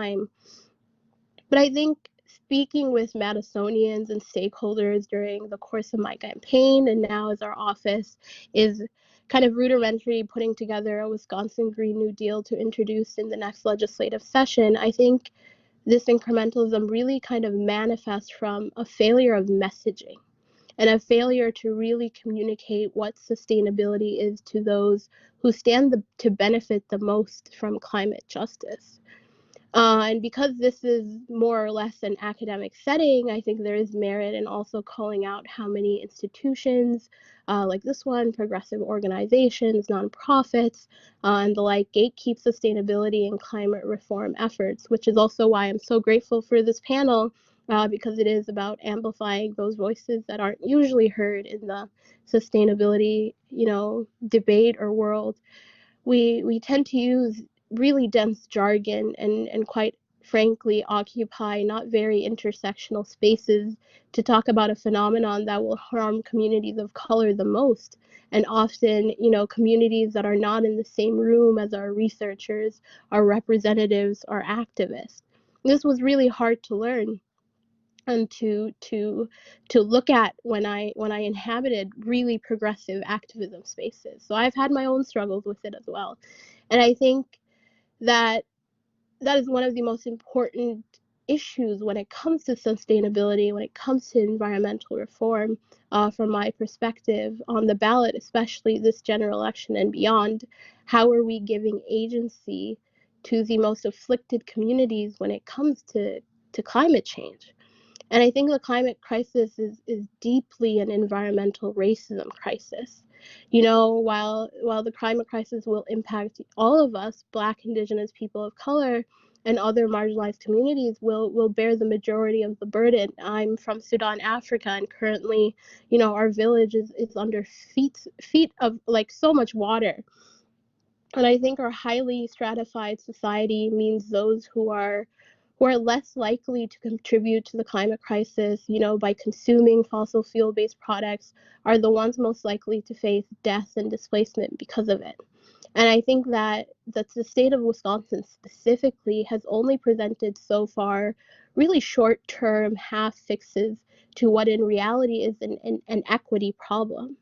time. But I think speaking with Madisonians and stakeholders during the course of my campaign and now as our office is kind of rudimentary putting together a Wisconsin Green New Deal to introduce in the next legislative session, I think this incrementalism really kind of manifests from a failure of messaging and a failure to really communicate what sustainability is to those who stand to benefit the most from climate justice. And because this is more or less an academic setting, I think there is merit in also calling out how many institutions like this one, progressive organizations, nonprofits, and the like gatekeep sustainability and climate reform efforts, which is also why I'm so grateful for this panel, because it is about amplifying those voices that aren't usually heard in the sustainability, debate or world. We tend to use really dense jargon and quite frankly occupy not very intersectional spaces to talk about a phenomenon that will harm communities of color the most, and often communities that are not in the same room as our researchers, our representatives, our activists. This was really hard to learn and to look at when I inhabited really progressive activism spaces. So I've had my own struggles with it as well. And I think that is one of the most important issues when it comes to sustainability, when it comes to environmental reform, from my perspective on the ballot, especially this general election and beyond. How are we giving agency to the most afflicted communities when it comes to climate change? And I think the climate crisis is deeply an environmental racism crisis. While the climate crisis will impact all of us, Black, Indigenous people of color, and other marginalized communities will bear the majority of the burden. I'm from Sudan, Africa, and currently, our village is under feet of like so much water. And I think our highly stratified society means those who are less likely to contribute to the climate crisis, by consuming fossil fuel-based products, are the ones most likely to face death and displacement because of it. And I think that the state of Wisconsin specifically has only presented so far really short-term half fixes to what in reality is an equity problem.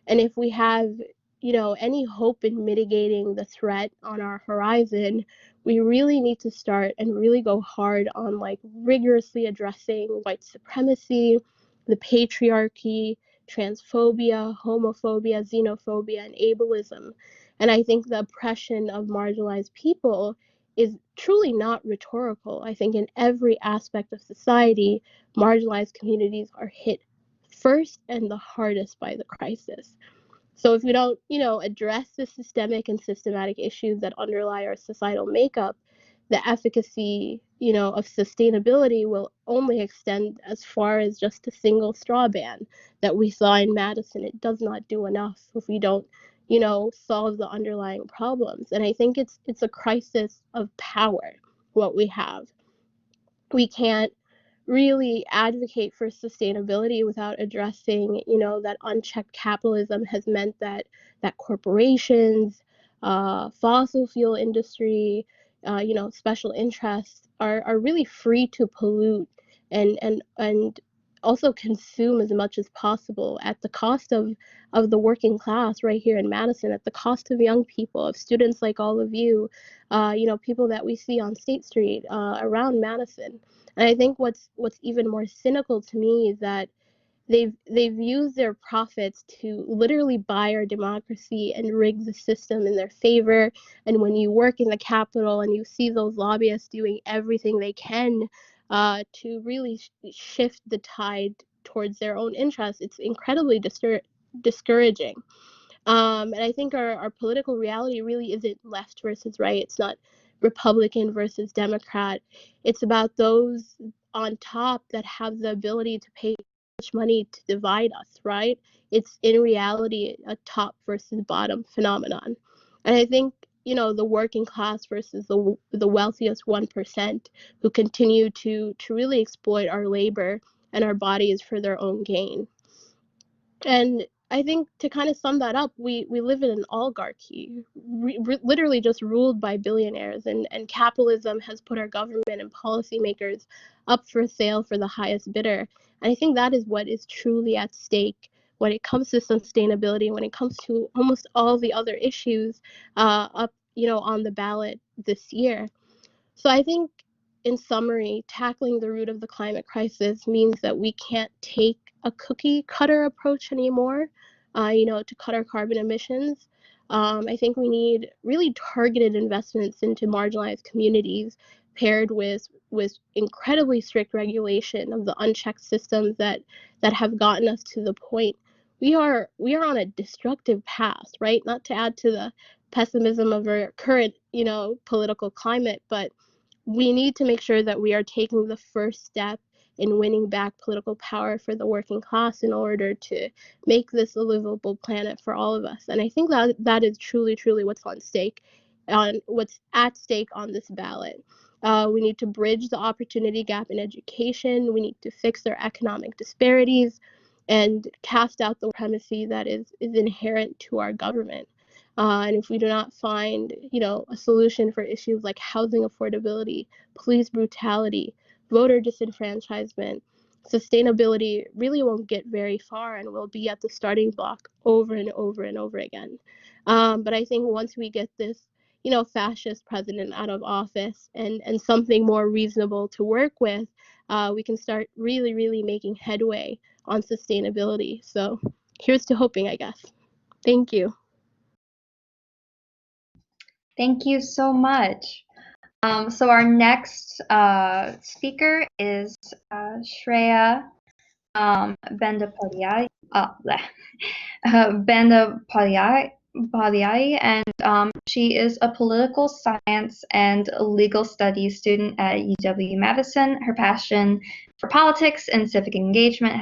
And if we have, any hope in mitigating the threat on our horizon, we really need to start and really go hard on like rigorously addressing white supremacy, the patriarchy, transphobia, homophobia, xenophobia, and ableism. And I think the oppression of marginalized people is truly not rhetorical. I think in every aspect of society, marginalized communities are hit first and the hardest by the crisis. So if we don't, address the systemic and systematic issues that underlie our societal makeup, the efficacy, of sustainability will only extend as far as just a single straw ban that we saw in Madison. It does not do enough if we don't, solve the underlying problems. And I think it's a crisis of power, what we have. We can't really advocate for sustainability without addressing, that unchecked capitalism has meant that corporations, fossil fuel industry, special interests are really free to pollute and also consume as much as possible at the cost of the working class right here in Madison, at the cost of young people, of students like all of you, people that we see on State Street around Madison. And I think what's even more cynical to me is that they've used their profits to literally buy our democracy and rig the system in their favor. And when you work in the Capitol and you see those lobbyists doing everything they can to really shift the tide towards their own interests, it's incredibly discouraging. And I think our political reality really isn't left versus right. It's not Republican versus Democrat. It's about those on top that have the ability to pay much money to divide us, right? It's in reality a top versus bottom phenomenon. And I think, the working class versus the wealthiest 1% who continue to really exploit our labor and our bodies for their own gain. And I think to kind of sum that up, we live in an oligarchy, literally just ruled by billionaires, and capitalism has put our government and policymakers up for sale for the highest bidder. And I think that is what is truly at stake when it comes to sustainability, when it comes to almost all the other issues up, on the ballot this year. So I think, in summary, tackling the root of the climate crisis means that we can't take a cookie cutter approach anymore, to cut our carbon emissions. I think we need really targeted investments into marginalized communities, paired with incredibly strict regulation of the unchecked systems that have gotten us to the point we are on a destructive path, right? Not to add to the pessimism of our current, political climate, but we need to make sure that we are taking the first step in winning back political power for the working class in order to make this a livable planet for all of us. And I think that is truly, truly what's what's at stake on this ballot. We need to bridge the opportunity gap in education. We need to fix our economic disparities and cast out the supremacy that is inherent to our government. And if we do not find, a solution for issues like housing affordability, police brutality, voter disenfranchisement, sustainability really won't get very far, and we'll be at the starting block over and over and over again. But I think once we get this, fascist president out of office and something more reasonable to work with, we can start really, really making headway on sustainability. So here's to hoping, I guess. Thank you. Thank you so much. So our next speaker is Shreya Bandyopadhyay, Bandyopadhyay, and she is a political science and legal studies student at UW-Madison. Her passion for politics and civic engagement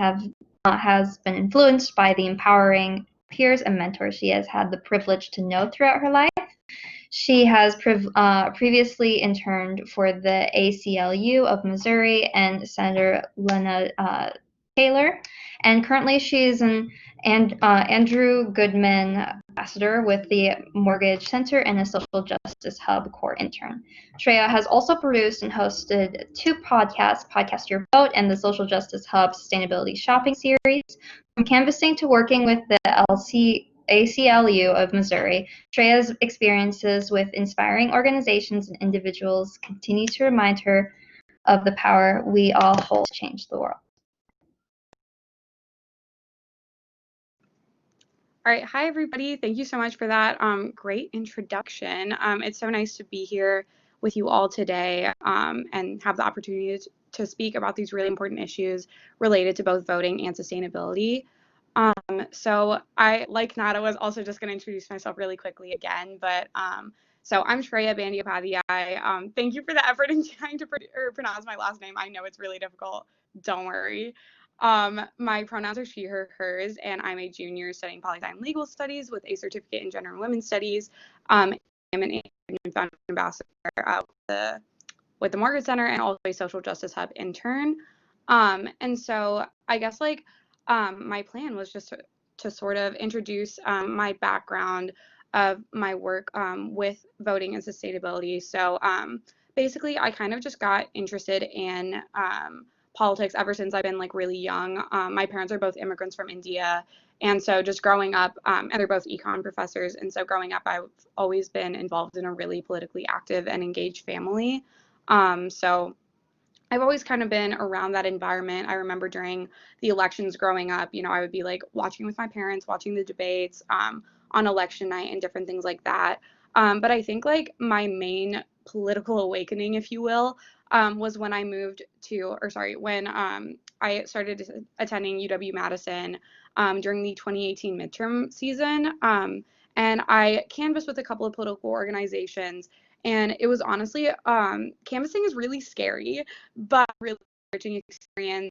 has been influenced by the empowering peers and mentors she has had the privilege to know throughout her life. She has previously interned for the ACLU of Missouri and Senator Lena Taylor, and currently she is an Andrew Goodman ambassador with the Mortgage Center and a Social Justice Hub core intern. Treya has also produced and hosted 2 podcasts, Podcast Your Vote and the Social Justice Hub Sustainability Shopping Series. From canvassing to working with the ACLU of Missouri, Treya's experiences with inspiring organizations and individuals continue to remind her of the power we all hold to change the world. All right, hi everybody. Thank you so much for that great introduction. It's so nice to be here with you all today and have the opportunity to speak about these really important issues related to both voting and sustainability. So I, like Nada, was also just going to introduce myself really quickly again, but so I'm Treya Bandiapavi. Thank you for the effort in trying to pronounce my last name. I know it's really difficult. Don't worry. My pronouns are she, her, hers, and I'm a junior studying poli-sci and legal studies with a certificate in gender and women's studies. I'm an founding ambassador with the Mortgage Center and also a social justice hub intern. And so I guess my plan was just to sort of introduce my background of my work with voting and sustainability. So basically, I kind of just got interested in politics ever since I've been really young. My parents are both immigrants from India, and so just growing up, and they're both econ professors, and so growing up, I've always been involved in a really politically active and engaged family. So I've always kind of been around that environment. I remember during the elections growing up, I would be watching with my parents, watching the debates on election night and different things like that. But I think my main political awakening, if you will, was when I when I started attending UW-Madison during the 2018 midterm season. And I canvassed with a couple of political organizations. And it was honestly, canvassing is really scary, but really enriching experience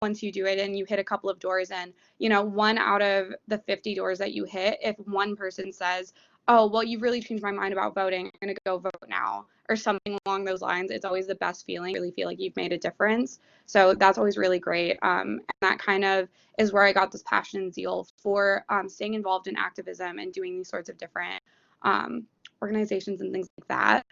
once you do it and you hit a couple of doors. And, 1 out of the 50 doors that you hit, if one person says, oh, well, you've really changed my mind about voting, I'm going to go vote now, or something along those lines. It's always the best feeling. You really feel like you've made a difference. So that's always really great. And that kind of is where I got this passion and zeal for staying involved in activism and doing these sorts of different organizations and things like that.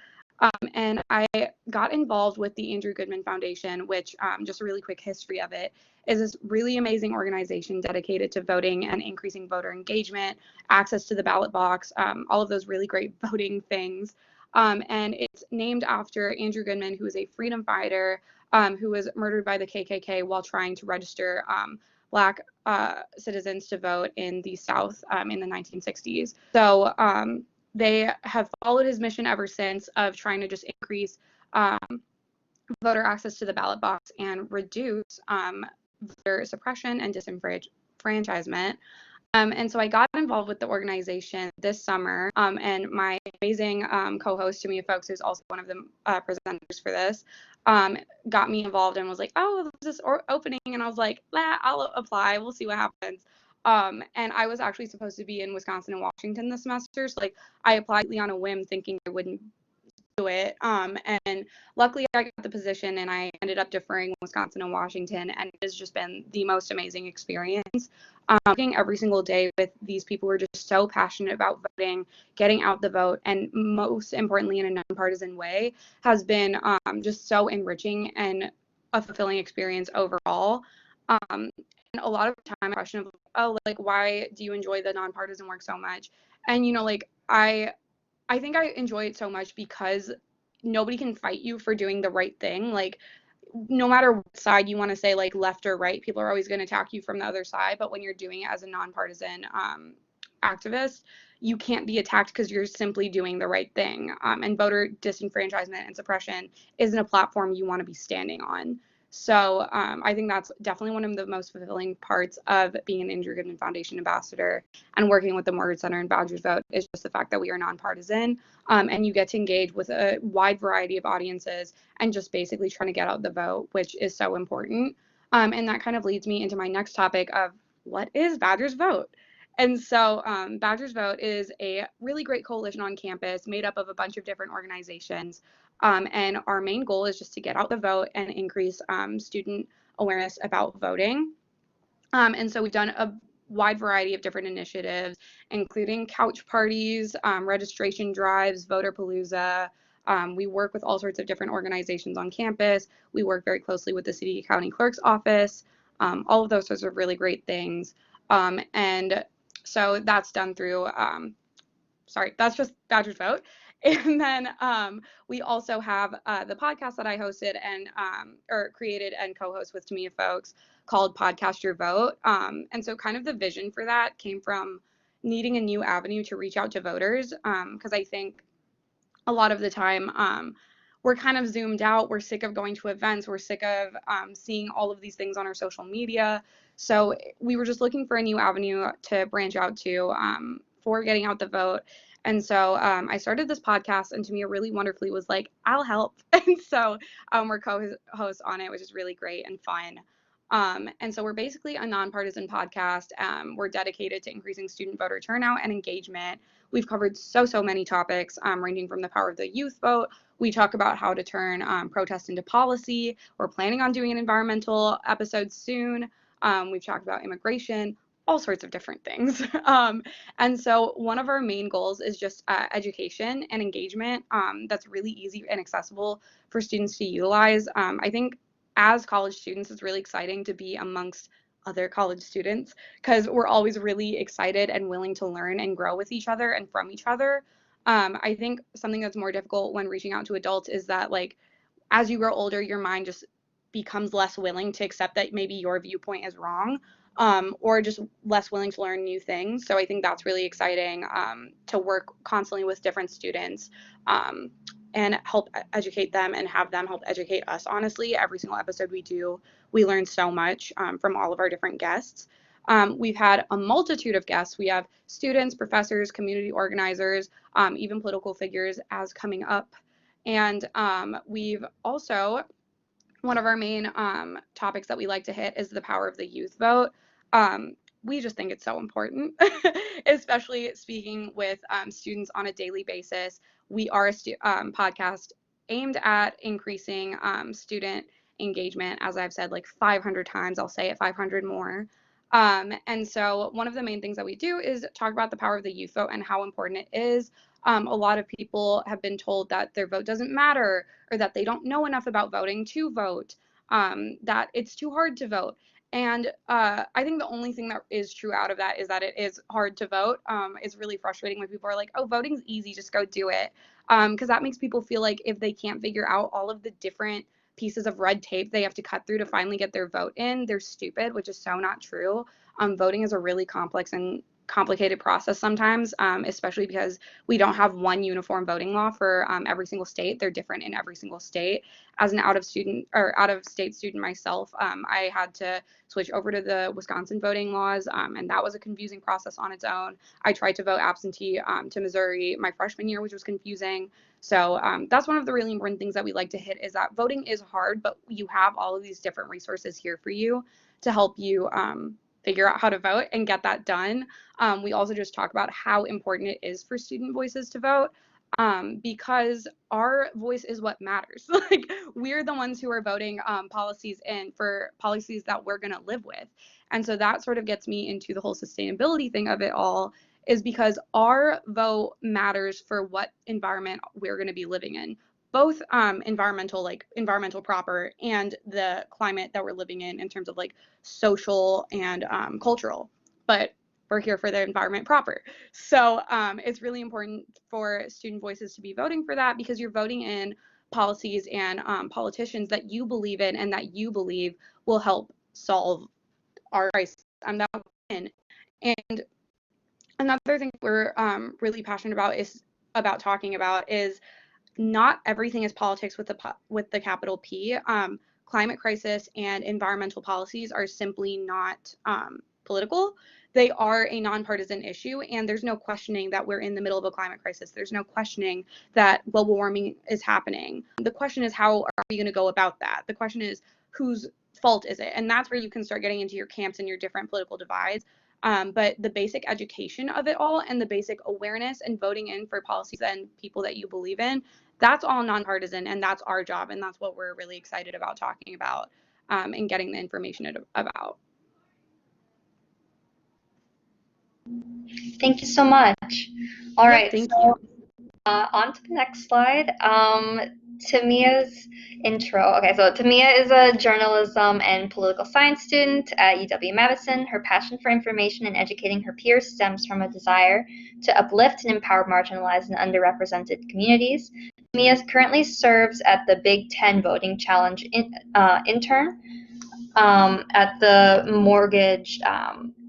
And I got involved with the Andrew Goodman Foundation, which, just a really quick history of it, is this really amazing organization dedicated to voting and increasing voter engagement, access to the ballot box, all of those really great voting things. And it's named after Andrew Goodman, who is a freedom fighter who was murdered by the KKK while trying to register Black citizens to vote in the South in the 1960s. So they have followed his mission ever since of trying to just increase voter access to the ballot box and reduce voter suppression and disenfranchisement. And so I got involved with the organization this summer, and my amazing co-host, Tamia Folkes, who's also one of the presenters for this, got me involved and was like, oh, there's this opening, and I was like, I'll apply, we'll see what happens. And I was actually supposed to be in Wisconsin and Washington this semester, so like I applied on a whim thinking I wouldn't do it. And luckily I got the position and I ended up deferring Wisconsin and Washington, and it has just been the most amazing experience. Working every single day with these people who are just so passionate about voting, getting out the vote, and most importantly in a nonpartisan way has been just so enriching and a fulfilling experience overall. And a lot of the time, a question of, oh, like, why do you enjoy the nonpartisan work so much? And, you know, like, I think I enjoy it so much because nobody can fight you for doing the right thing. Like, no matter what side you want to say, like left or right, people are always going to attack you from the other side. But when you're doing it as a nonpartisan activist, you can't be attacked because you're simply doing the right thing. And voter disenfranchisement and suppression isn't a platform you want to be standing on. So I think that's definitely one of the most fulfilling parts of being an Andrew Goodman Foundation ambassador and working with the Mortgage Center and Badgers Vote is just the fact that we are nonpartisan, and you get to engage with a wide variety of audiences and just basically trying to get out the vote, which is so important. And that kind of leads me into my next topic of what is Badgers Vote? And so Badgers Vote is a really great coalition on campus made up of a bunch of different organizations. And our main goal is just to get out the vote and increase student awareness about voting. And so we've done a wide variety of different initiatives, including couch parties, registration drives, Voterpalooza. We work with all sorts of different organizations on campus. We work very closely with the city county clerk's office, all of those sorts of really great things. And so that's done through, that's just Badgers Vote. And then we also have the podcast that I hosted and or created and co-host with Tamia Folkes called Podcast Your Vote. And so kind of the vision for that came from needing a new avenue to reach out to voters, because I think a lot of the time we're kind of zoomed out. We're sick of going to events. We're sick of seeing all of these things on our social media. So we were just looking for a new avenue to branch out to for getting out the vote. And so I started this podcast, and Tamia really wonderfully was like, I'll help. And so we're co-hosts on it, which is really great and fun. And so we're basically a nonpartisan podcast. We're dedicated to increasing student voter turnout and engagement. We've covered so many topics, ranging from the power of the youth vote. We talk about how to turn protest into policy. We're planning on doing an environmental episode soon. We've talked about immigration, all sorts of different things. And so one of our main goals is just education and engagement that's really easy and accessible for students to utilize. I think as college students, it's really exciting to be amongst other college students because we're always really excited and willing to learn and grow with each other and from each other. I think something that's more difficult when reaching out to adults is that, like, as you grow older, your mind just becomes less willing to accept that maybe your viewpoint is wrong, or just less willing to learn new things. So I think that's really exciting to work constantly with different students and help educate them and have them help educate us. Honestly, every single episode we do, we learn so much from all of our different guests. We've had a multitude of guests. We have students, professors, community organizers, even political figures as coming up. And we've also, one of our main topics that we like to hit is the power of the youth vote. We just think it's so important, especially speaking with students on a daily basis. We are a podcast aimed at increasing student engagement, as I've said like 500 times. I'll say it 500 more. And so one of the main things that we do is talk about the power of the youth vote and how important it is. A lot of people have been told that their vote doesn't matter, or that they don't know enough about voting to vote, that it's too hard to vote. And I think the only thing that is true out of that is that it is hard to vote. It's really frustrating when people are like, oh, voting's easy, just go do it. Because that makes people feel like if they can't figure out all of the different pieces of red tape they have to cut through to finally get their vote in, they're stupid, which is so not true. Voting is a really complex and complicated process sometimes, especially because we don't have one uniform voting law for every single state. They're different in every single state. As an out-of-state student myself, I had to switch over to the Wisconsin voting laws, and that was a confusing process on its own. I tried to vote absentee to Missouri my freshman year, which was confusing. So that's one of the really important things that we like to hit, is that voting is hard, but you have all of these different resources here for you to help you figure out how to vote and get that done. We also just talk about how important it is for student voices to vote, because our voice is what matters. Like, we're the ones who are voting policies in for policies that we're going to live with. And so that sort of gets me into the whole sustainability thing of it all, is because our vote matters for what environment we're going to be living in, both environmental proper, and the climate that we're living in terms of like social and cultural. But we're here for the environment proper. So it's really important for student voices to be voting for that, because you're voting in policies and politicians that you believe in and that you believe will help solve our crisis. That in. And another thing we're really passionate about talking about is not everything is politics with the capital P. Climate crisis and environmental policies are simply not political. They are a nonpartisan issue, and there's no questioning that we're in the middle of a climate crisis. There's no questioning that global warming is happening. The question is, how are we going to go about that? The question is, whose fault is it? And that's where you can start getting into your camps and your different political divides. But the basic education of it all, and the basic awareness and voting in for policies and people that you believe in, that's all nonpartisan, and that's our job, and that's what we're really excited about talking about and getting the information about. Thank you so much. All right, Thank you. On to the next slide. Tamia's intro. Okay, so Tamiya is a journalism and political science student at UW-Madison. Her passion for information and educating her peers stems from a desire to uplift and empower marginalized and underrepresented communities. Tamiya currently serves at the Big Ten Voting Challenge intern at the Mortgage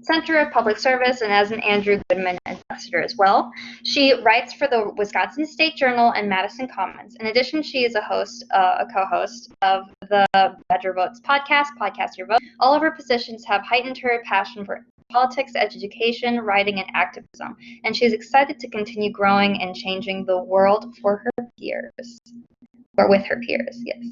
Center of Public Service, and as an Andrew Goodman ambassador as well. She writes for the Wisconsin State Journal and Madison Commons. In addition, she is a co-host of the Better Votes podcast Your Vote. All of her positions have heightened her passion for politics, education, writing, and activism, and she is excited to continue growing and changing the world for her peers, or with her peers, yes.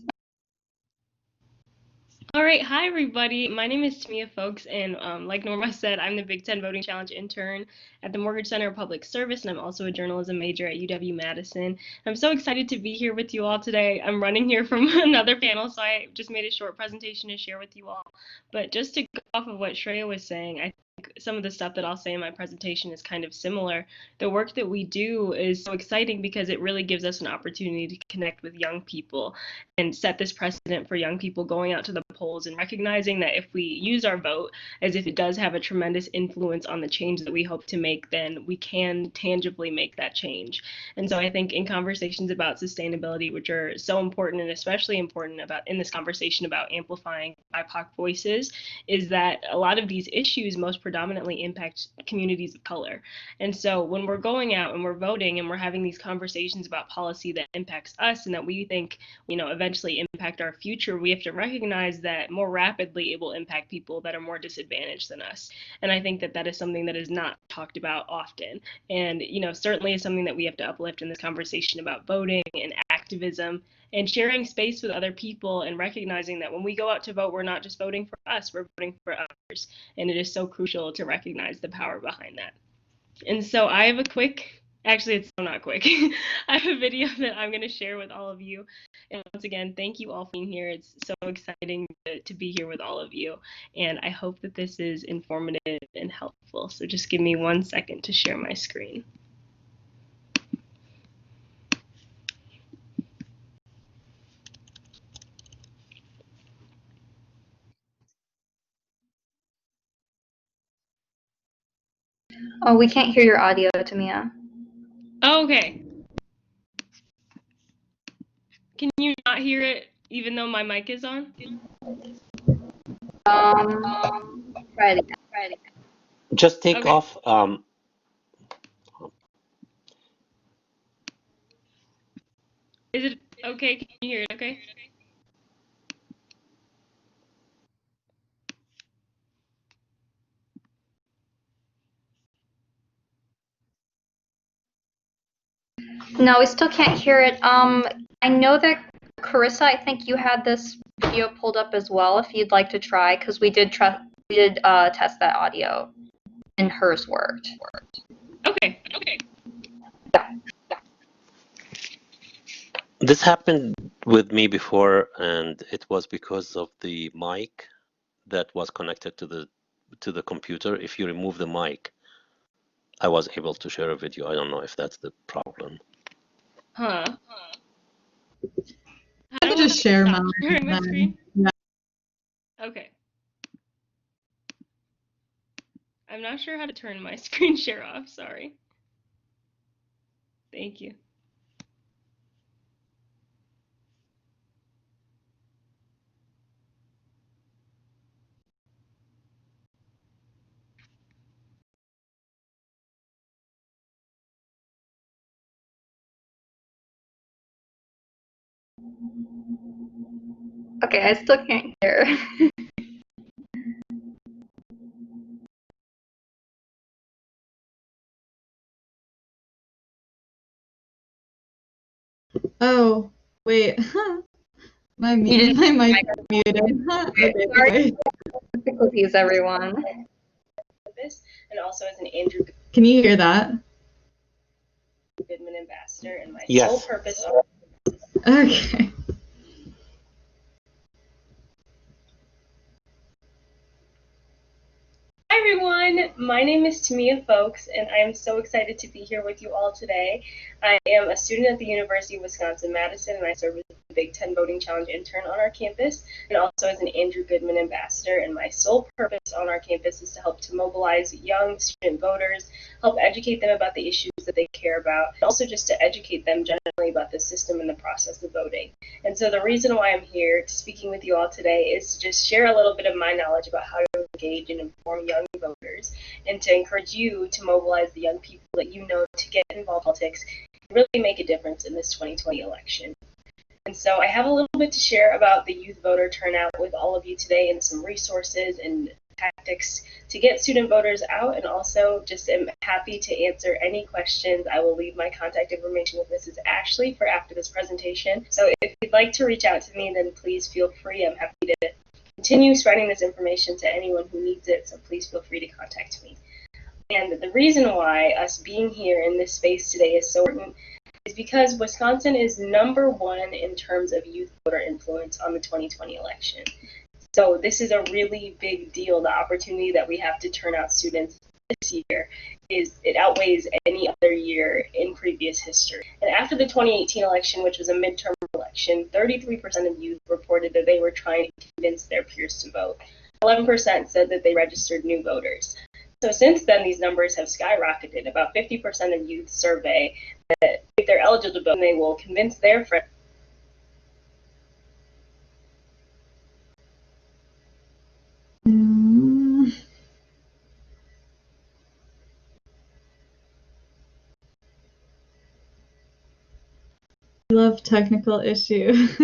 All right, hi everybody. My name is Tamia Folkes, and like Norma said, I'm the Big Ten Voting Challenge intern at the Mortgage Center of Public Service, and I'm also a journalism major at UW-Madison. I'm so excited to be here with you all today. I'm running here from another panel, so I just made a short presentation to share with you all. But just to go off of what Shreya was saying, I think some of the stuff that I'll say in my presentation is kind of similar. The work that we do is so exciting because it really gives us an opportunity to connect with young people and set this precedent for young people going out to the polls and recognizing that if we use our vote as if it does have a tremendous influence on the change that we hope to make, then we can tangibly make that change. And so I think in conversations about sustainability, which are so important and especially important about in this conversation about amplifying BIPOC voices, is that a lot of these issues most predominantly impact communities of color. And so when we're going out and we're voting and we're having these conversations about policy that impacts us and that we think, eventually impact our future, we have to recognize that more rapidly it will impact people that are more disadvantaged than us. And I think that that is something that is not talked about often. And, certainly is something that we have to uplift in this conversation about voting and activism and sharing space with other people and recognizing that when we go out to vote, we're not just voting for us, we're voting for others. And it is so crucial to recognize the power behind that. And so I have a quick Actually, it's so not quick. I have a video that I'm going to share with all of you. And once again, thank you all for being here. It's so exciting to be here with all of you. And I hope that this is informative and helpful. So just give me 1 second to share my screen. Oh, we can't hear your audio, Tamiya. Oh, okay. Can you not hear it even though my mic is on? Try it again. Just take Okay. off. Is it okay? Can you hear it okay? No, we still can't hear it. I know that Carissa, I think you had this video pulled up as well. If you'd like to try, because we did test that audio, and hers worked. Okay. This happened with me before, and it was because of the mic that was connected to the computer. If you remove the mic, I was able to share a video. I don't know if that's the problem. Huh. I can just share mine. Sharing my screen? Yeah. Okay. I'm not sure how to turn my screen share off, sorry. Thank you. Okay, I still can't hear. Oh, wait. My mic is muted. Okay, Sorry. Difficulties, everyone. And also as an Andrew Can you hear that? Goodman ambassador, and my Yes. sole purpose. Okay. Hi everyone, my name is Tamia Folkes, and I am so excited to be here with you all today. I am a student at the University of Wisconsin-Madison, and I serve as the Big Ten Voting Challenge intern on our campus, and also as an Andrew Goodman ambassador. And my sole purpose on our campus is to help to mobilize young student voters, help educate them about the issues that they care about, and also just to educate them generally about the system and the process of voting. And so the reason why I'm here speaking with you all today is to just share a little bit of my knowledge about how to engage and inform young voters, and to encourage you to mobilize the young people that you know to get involved in politics and really make a difference in this 2020 election. And so I have a little bit to share about the youth voter turnout with all of you today, and some resources and tactics to get student voters out, and also just am happy to answer any questions. I will leave my contact information with Mrs. Ashley for after this presentation. So if you'd like to reach out to me, then please feel free. I'm happy to continue spreading this information to anyone who needs it, so please feel free to contact me. And the reason why us being here in this space today is so important is because Wisconsin is #1 in terms of youth voter influence on the 2020 election. So this is a really big deal. The opportunity that we have to turn out students this year it outweighs any other year in previous history. And after the 2018 election, which was a midterm election, 33% of youth reported that they were trying to convince their peers to vote. 11% said that they registered new voters. So since then, these numbers have skyrocketed. About 50% of youth survey that if they're eligible to vote, they will convince their friends. I love technical issues.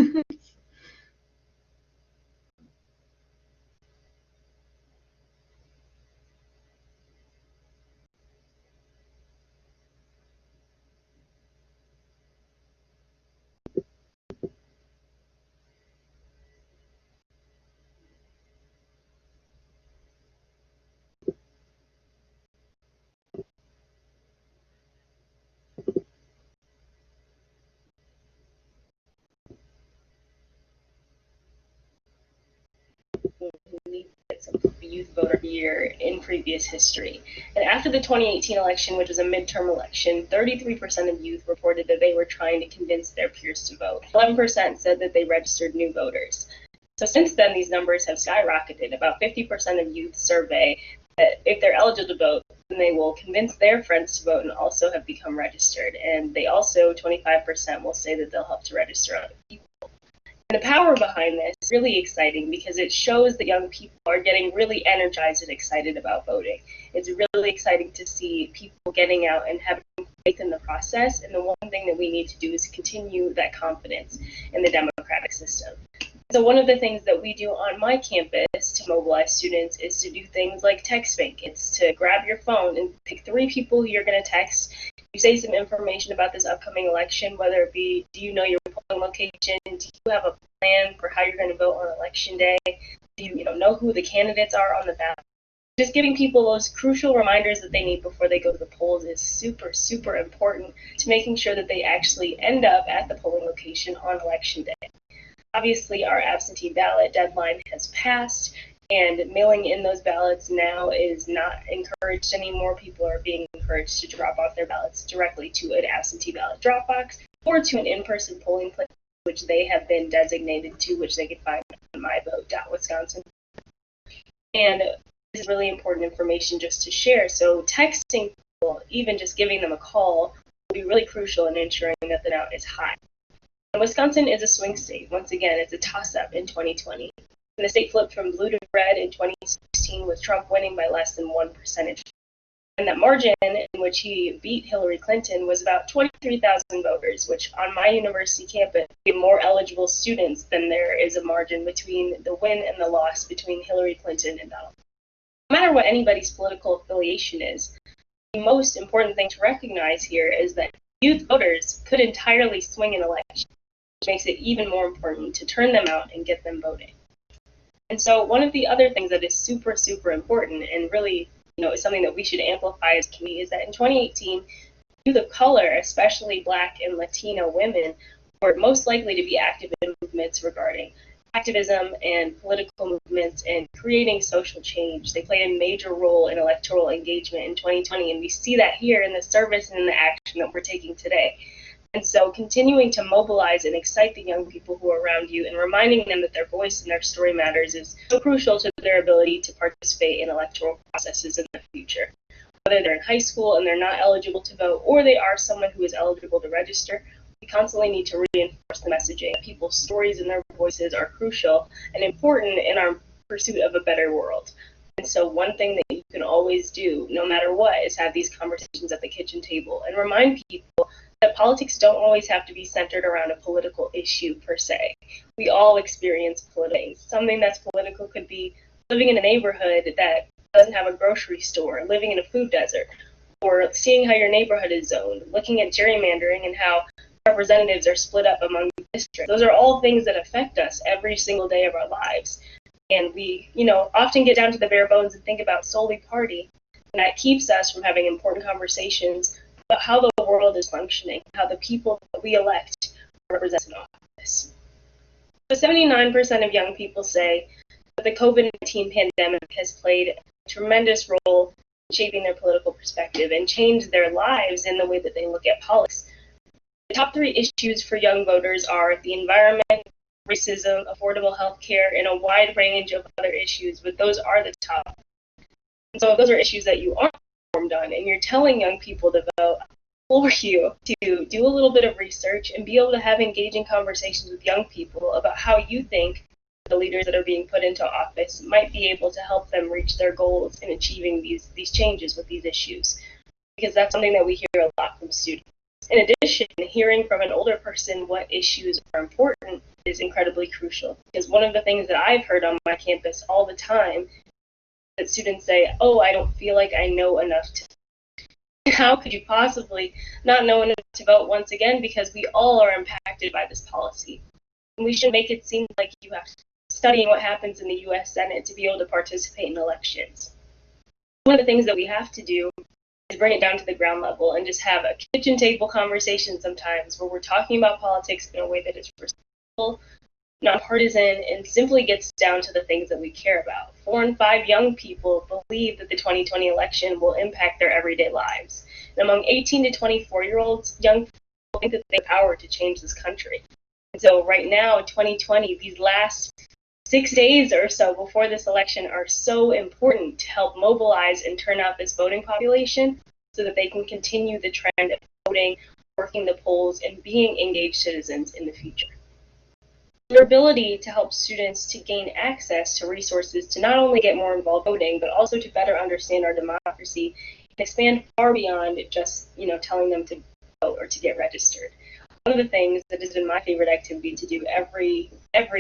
youth voter year in previous history. And after the 2018 election, which was a midterm election, 33% of youth reported that they were trying to convince their peers to vote. 11% said that they registered new voters. So since then, these numbers have skyrocketed. About 50% of youth survey that if they're eligible to vote, then they will convince their friends to vote and also have become registered. And they also, 25% will say that they'll help to register other people. And the power behind this is really exciting because it shows that young people are getting really energized and excited about voting. It's really exciting to see people getting out and having faith in the process. And the one thing that we need to do is continue that confidence in the democratic system. So one of the things that we do on my campus to mobilize students is to do things like text bank. It's to grab your phone and pick 3 people who you're going to text. You say some information about this upcoming election, whether it be, do you know your polling location? Do you have a plan for how you're going to vote on election day? Do you know who the candidates are on the ballot? Just giving people those crucial reminders that they need before they go to the polls is super, super important to making sure that they actually end up at the polling location on election day. Obviously, our absentee ballot deadline has passed, and mailing in those ballots now is not encouraged anymore. People are being encouraged to drop off their ballots directly to an absentee ballot drop box or to an in-person polling place, which they have been designated to, which they can find on myvote.wisconsin. And this is really important information just to share. So texting people, even just giving them a call, will be really crucial in ensuring that the turnout is high. And Wisconsin is a swing state. Once again, it's a toss-up in 2020. And the state flipped from blue to red in 2016 with Trump winning by less than 1 percentage point. And that margin in which he beat Hillary Clinton was about 23,000 voters, which on my university campus is more eligible students than there is a margin between the win and the loss between Hillary Clinton and Donald Trump. No matter what anybody's political affiliation is, the most important thing to recognize here is that youth voters could entirely swing an election, which makes it even more important to turn them out and get them voting. And so one of the other things that is super, super important and really is something that we should amplify as a community is that in 2018, youth of color, especially Black and Latino women, were most likely to be active in movements regarding activism and political movements and creating social change. They played a major role in electoral engagement in 2020, and we see that here in the service and in the action that we're taking today. And so continuing to mobilize and excite the young people who are around you and reminding them that their voice and their story matters is so crucial to their ability to participate in electoral processes in the future. Whether they're in high school and they're not eligible to vote, or they are someone who is eligible to register, we constantly need to reinforce the messaging that people's stories and their voices are crucial and important in our pursuit of a better world. And so one thing that you can always do, no matter what, is have these conversations at the kitchen table and remind people that politics don't always have to be centered around a political issue per se. We all experience political things. Something that's political could be living in a neighborhood that doesn't have a grocery store, living in a food desert, or seeing how your neighborhood is zoned, looking at gerrymandering and how representatives are split up among districts. Those are all things that affect us every single day of our lives. And we, often get down to the bare bones and think about solely party, and that keeps us from having important conversations about how the world is functioning, how the people that we elect represent in office. So 79% of young people say that the COVID-19 pandemic has played a tremendous role in shaping their political perspective and changed their lives in the way that they look at politics. The top 3 issues for young voters are the environment, racism, affordable health care, and a wide range of other issues, but those are the top. And so if those are issues that you aren't informed on and you're telling young people to vote, I implore you to do a little bit of research and be able to have engaging conversations with young people about how you think the leaders that are being put into office might be able to help them reach their goals in achieving these changes with these issues. Because that's something that we hear a lot from students. In addition, hearing from an older person what issues are important is incredibly crucial. Because one of the things that I've heard on my campus all the time is that students say, oh, I don't feel like I know enough to vote. How could you possibly not know enough to vote once again? Because we all are impacted by this policy. And we should make it seem like you have to study what happens in the U.S. Senate to be able to participate in elections. One of the things that we have to do is bring it down to the ground level and just have a kitchen table conversation sometimes where we're talking about politics in a way that is respectful, nonpartisan, and simply gets down to the things that we care about. 4 in 5 young people believe that the 2020 election will impact their everyday lives. And among 18 to 24-year-olds, young people think that they have power to change this country. And so right now, 2020, these last 6 days or so before this election are so important to help mobilize and turn out this voting population so that they can continue the trend of voting, working the polls, and being engaged citizens in the future. Their ability to help students to gain access to resources to not only get more involved voting, but also to better understand our democracy and expand far beyond just, telling them to vote or to get registered. One of the things that has been my favorite activity to do every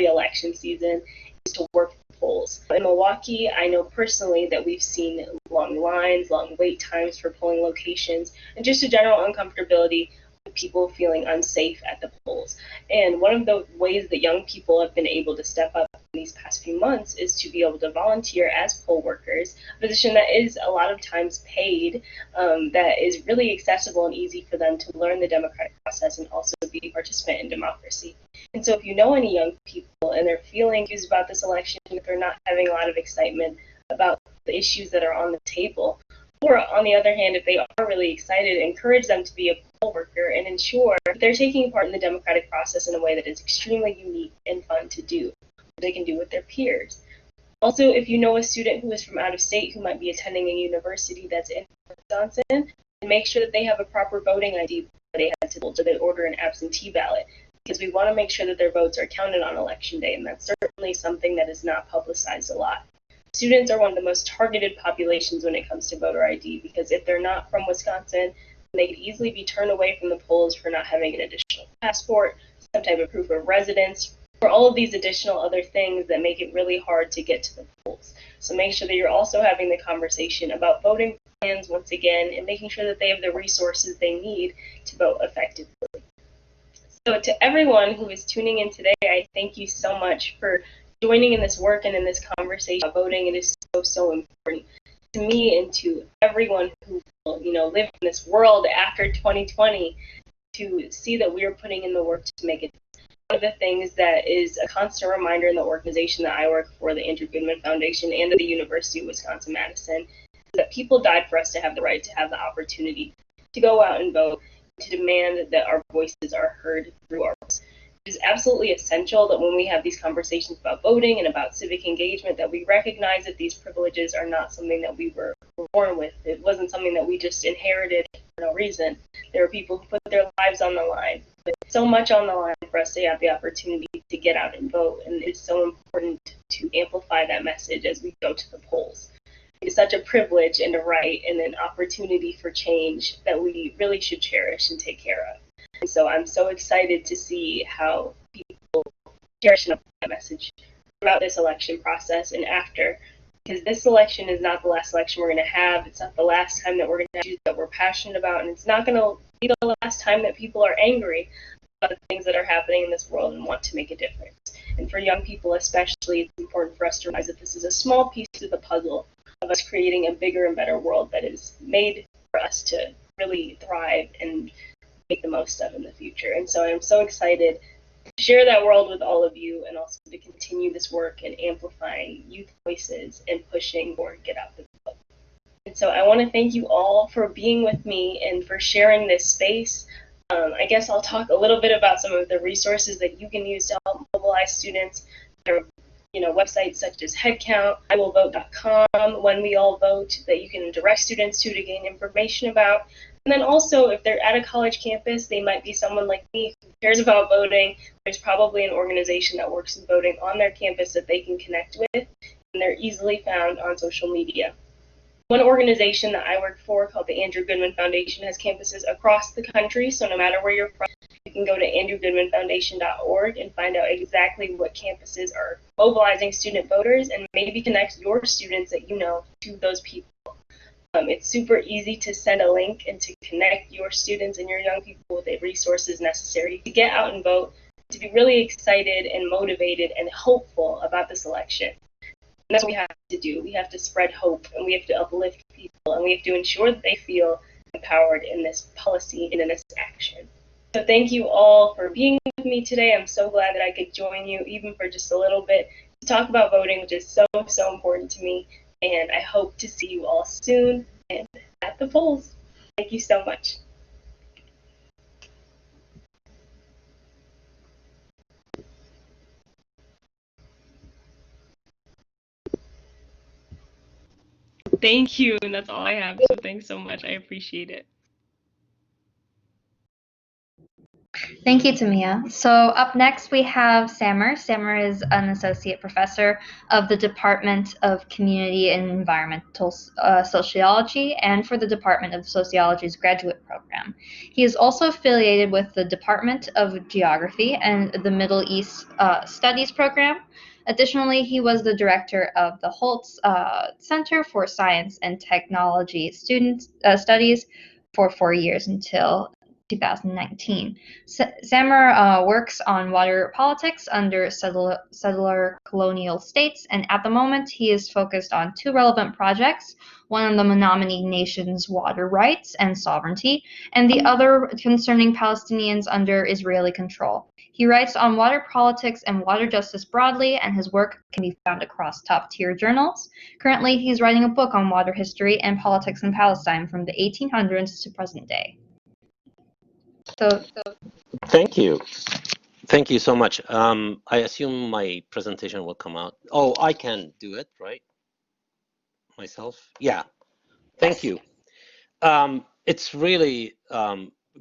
election season is to work the polls. In Milwaukee, I know personally that we've seen long lines, long wait times for polling locations, and just a general uncomfortability with people feeling unsafe at the polls. And one of the ways that young people have been able to step up in these past few months is to be able to volunteer as poll workers, a position that is a lot of times paid, that is really accessible and easy for them to learn the democratic process and also be a participant in democracy. And so if you know any young people and they're feeling confused about this election, if they're not having a lot of excitement about the issues that are on the table, or on the other hand, if they are really excited, encourage them to be a poll worker and ensure that they're taking part in the democratic process in a way that is extremely unique and fun to do, that they can do with their peers. Also, if you know a student who is from out of state who might be attending a university that's in Wisconsin, make sure that they have a proper voting ID before they head to the polls, or they order an absentee ballot, because we want to make sure that their votes are counted on election day, and that's certainly something that is not publicized a lot. Students are one of the most targeted populations when it comes to voter ID, because if they're not from Wisconsin, they could easily be turned away from the polls for not having an additional passport, some type of proof of residence, or all of these additional other things that make it really hard to get to the polls. So make sure that you're also having the conversation about voting plans once again, and making sure that they have the resources they need to vote effectively. So to everyone who is tuning in today, I thank you so much for joining in this work and in this conversation about voting. It is so important to me and to everyone who will, live in this world after 2020 to see that we are putting in the work to make it. One of the things that is a constant reminder in the organization that I work for, the Andrew Goodman Foundation, and at the University of Wisconsin-Madison, is that people died for us to have the right to have the opportunity to go out and vote, to demand that our voices are heard through our votes. It is absolutely essential that when we have these conversations about voting and about civic engagement, that we recognize that these privileges are not something that we were born with. It wasn't something that we just inherited for no reason. There are people who put their lives on the line, but so much on the line for us to have the opportunity to get out and vote, and it's so important to amplify that message as we go to the polls. It is such a privilege and a right and an opportunity for change that we really should cherish and take care of. And so I'm so excited to see how people cherish that message throughout this election process and after, because this election is not the last election we're going to have. It's not the last time that we're going to have issues that we're passionate about, and it's not going to be the last time that people are angry about the things that are happening in this world and want to make a difference. And for young people especially, it's important for us to realize that this is a small piece of the puzzle of us creating a bigger and better world that is made for us to really thrive and make the most of in the future. And so I'm so excited to share that world with all of you, and also to continue this work in amplifying youth voices and pushing for get out the vote. And so I want to thank you all for being with me and for sharing this space. I guess I'll talk a little bit about some of the resources that you can use to help mobilize students. There are websites such as Headcount, IWillVote.com, When We All Vote, that you can direct students to gain information about. And then also, if they're at a college campus, they might be someone like me who cares about voting. There's probably an organization that works in voting on their campus that they can connect with, and they're easily found on social media. One organization that I work for, called the Andrew Goodman Foundation, has campuses across the country, so no matter where you're from, you can go to andrewgoodmanfoundation.org and find out exactly what campuses are mobilizing student voters, and maybe connect your students that you know to those people. It's super easy to send a link and to connect your students and your young people with the resources necessary to get out and vote, to be really excited and motivated and hopeful about this election. And that's what we have to do. We have to spread hope, and we have to uplift people, and we have to ensure that they feel empowered in this policy and in this action. So thank you all for being with me today. I'm so glad that I could join you, even for just a little bit, to talk about voting, which is so, so important to me. And I hope to see you all soon and at the polls. Thank you so much. Thank you, and that's all I have. So thanks so much. I appreciate it. Thank you, Tamiya. So up next we have Samer. Samer is an associate professor of the Department of Community and Environmental Sociology and for the Department of Sociology's graduate program. He is also affiliated with the Department of Geography and the Middle East Studies program. Additionally, he was the director of the Holtz Center for Science and Technology Student Studies for 4 years until 2019. Samer works on water politics under settler colonial states, and at the moment he is focused on 2 relevant projects, one on the Menominee Nation's water rights and sovereignty, and the other concerning Palestinians under Israeli control. He writes on water politics and water justice broadly, and his work can be found across top-tier journals. Currently, he's writing a book on water history and politics in Palestine from the 1800s to present day. Thank you. Thank you so much. I assume my presentation will come out. Oh, I can do it, right? Myself? Yeah. Thank you. It's really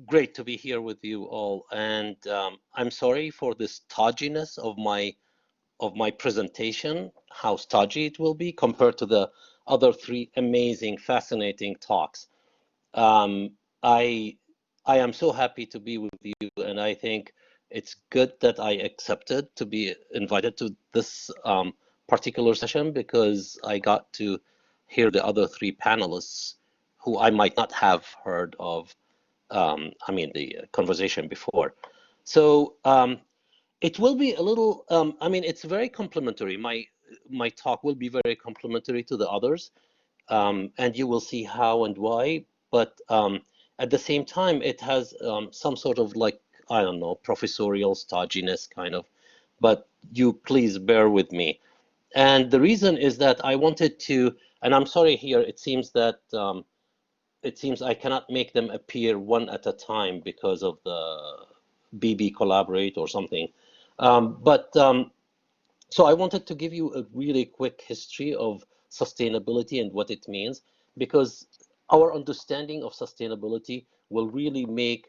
great to be here with you all, and I'm sorry for the stodginess of my presentation, how stodgy it will be compared to the other 3 amazing, fascinating talks. I am so happy to be with you, and I think it's good that I accepted to be invited to this particular session because I got to hear the other 3 panelists who I might not have heard of, the conversation before. So it will be a little, it's very complimentary. My talk will be very complimentary to the others, and you will see how and why, but at the same time, it has some sort of I don't know, professorial stodginess kind of, but you please bear with me. And the reason is that I wanted to, and I'm sorry here, it seems that, I cannot make them appear one at a time because of the BB Collaborate or something. So I wanted to give you a really quick history of sustainability and what it means, because our understanding of sustainability will really make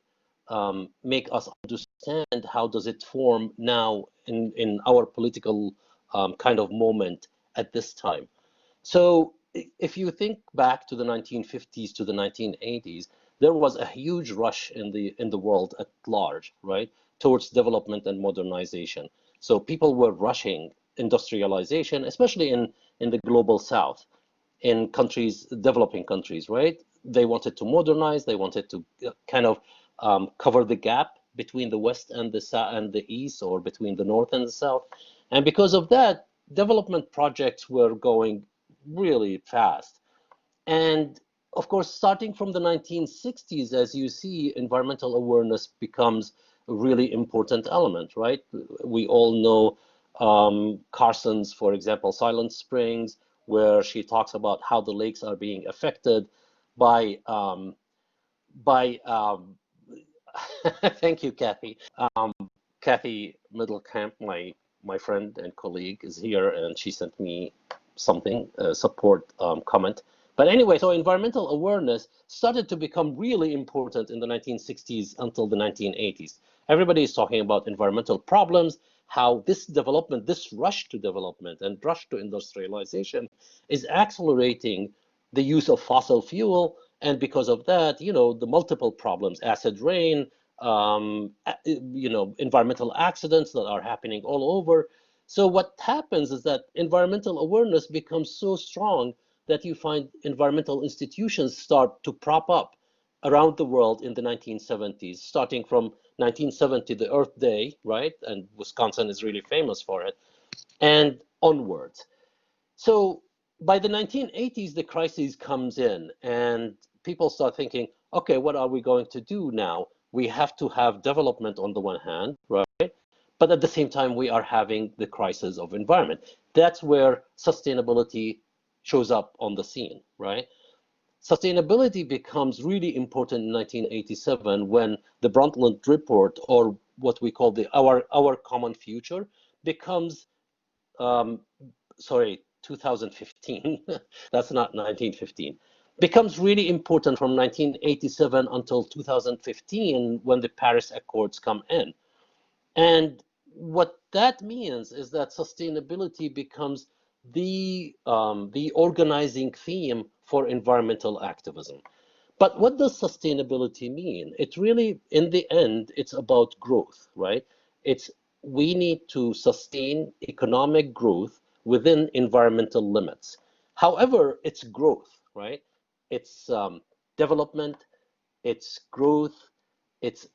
us understand how does it form now in our political kind of moment at this time. So if you think back to the 1950s to the 1980s, there was a huge rush in the world at large, right, towards development and modernization. So people were rushing industrialization, especially in the global south, in countries, developing countries, right? They wanted to modernize, they wanted to kind of cover the gap between the West and the South and the East, or between the North and the South. And because of that, development projects were going really fast. And of course, starting from the 1960s, as you see, environmental awareness becomes a really important element, right? We all know Carson's, for example, Silent Springs, where she talks about how the lakes are being affected by thank you, Kathy. Kathy Middlecamp, my friend and colleague, is here, and she sent me something, a support comment. But anyway, so environmental awareness started to become really important in the 1960s until the 1980s. Everybody is talking about environmental problems, how this development, this rush to development and rush to industrialization is accelerating the use of fossil fuel. And because of that, the multiple problems, acid rain, environmental accidents that are happening all over. So what happens is that environmental awareness becomes so strong that you find environmental institutions start to prop up around the world in the 1970s, starting from 1970, the Earth Day, right? And Wisconsin is really famous for it, and onwards. So by the 1980s, the crisis comes in and people start thinking, okay, what are we going to do now? We have to have development on the one hand, right? but at the same time, we are having the crisis of environment. That's where sustainability shows up on the scene, right? Sustainability becomes really important in 1987 when the Brundtland Report, or what we call our common future, becomes sorry, 2015. That's not 1915. Becomes really important from 1987 until 2015 when the Paris Accords come in. And what that means is that sustainability becomes the organizing theme for environmental activism. But what does sustainability mean? It really, in the end, it's about growth, right? It's we need to sustain economic growth within environmental limits. However, it's growth, right? It's development, it's growth, it's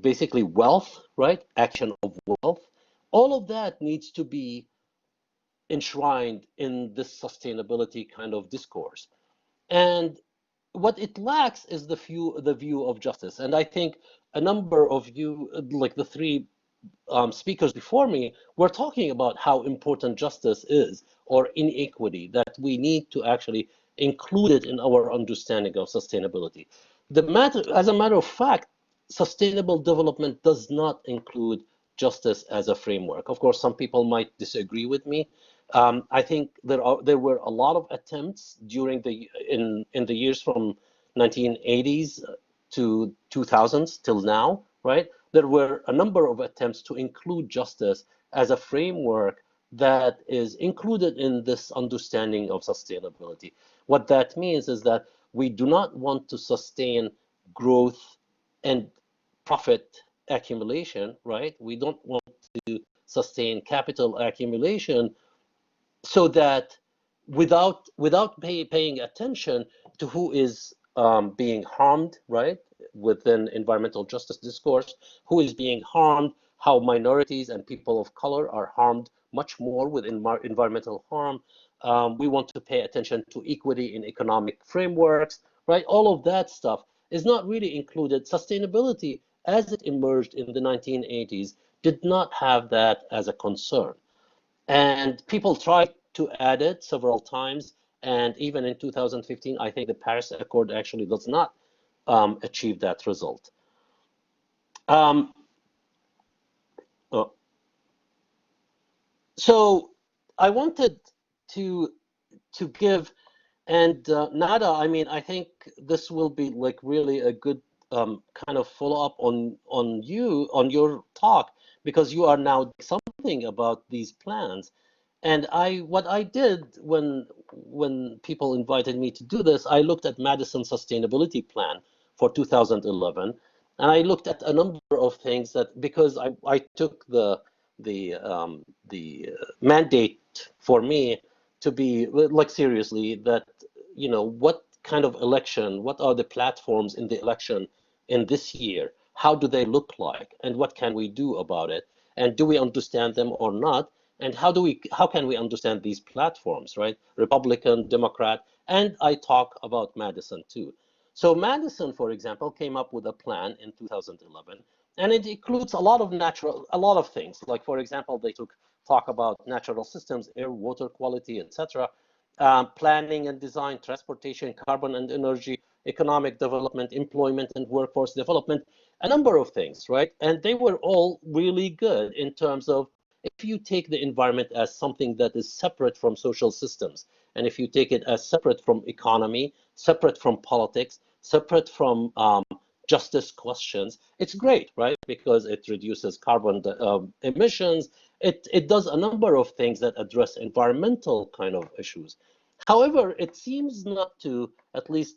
basically wealth, right? Action of wealth. All of that needs to be enshrined in this sustainability kind of discourse. And what it lacks is the view of justice. And I think a number of you, like the three speakers before me, were talking about how important justice is, or inequity, that we need to actually include it in our understanding of sustainability. As a matter of fact, sustainable development does not include justice as a framework. Of course, some people might disagree with me. I think there were a lot of attempts during in the years from 1980s to 2000s till now, right? There were a number of attempts to include justice as a framework that is included in this understanding of sustainability. What that means is that we do not want to sustain growth and profit accumulation, right? We don't want to sustain capital accumulation so that without paying attention to who is being harmed, right, within environmental justice discourse, who is being harmed, how minorities and people of color are harmed much more with environmental harm. We want to pay attention to equity in economic frameworks, right? All of that stuff is not really included. Sustainability, as it emerged in the 1980s, did not have that as a concern. And people tried to add it several times. And even in 2015, I think the Paris Accord actually does not achieve that result. Oh, so I wanted to give, and Nada, I mean, I think this will be like really a good kind of follow up on your talk, because you are now doing something about these plans. And what I did when people invited me to do this, I looked at Madison's sustainability plan for 2011, and I looked at a number of things that, because I took the mandate for me to be like seriously that, you know, what kind of election, what are the platforms in the election in this year, how do they look like, and what can we do about it, and do we understand them or not, and how can we understand these platforms, right? Republican, Democrat, and I talk about Madison too. So Madison, for example, came up with a plan in 2011, and it includes a lot of things. Like, for example, they talk about natural systems, air, water quality, etc., planning and design, transportation, carbon and energy, economic development, employment and workforce development, a number of things, right? And they were all really good in terms of, if you take the environment as something that is separate from social systems, and if you take it as separate from economy, separate from politics, separate from justice questions, it's great, right? Because it reduces carbon emissions. It does a number of things that address environmental kind of issues. However, it seems not to, at least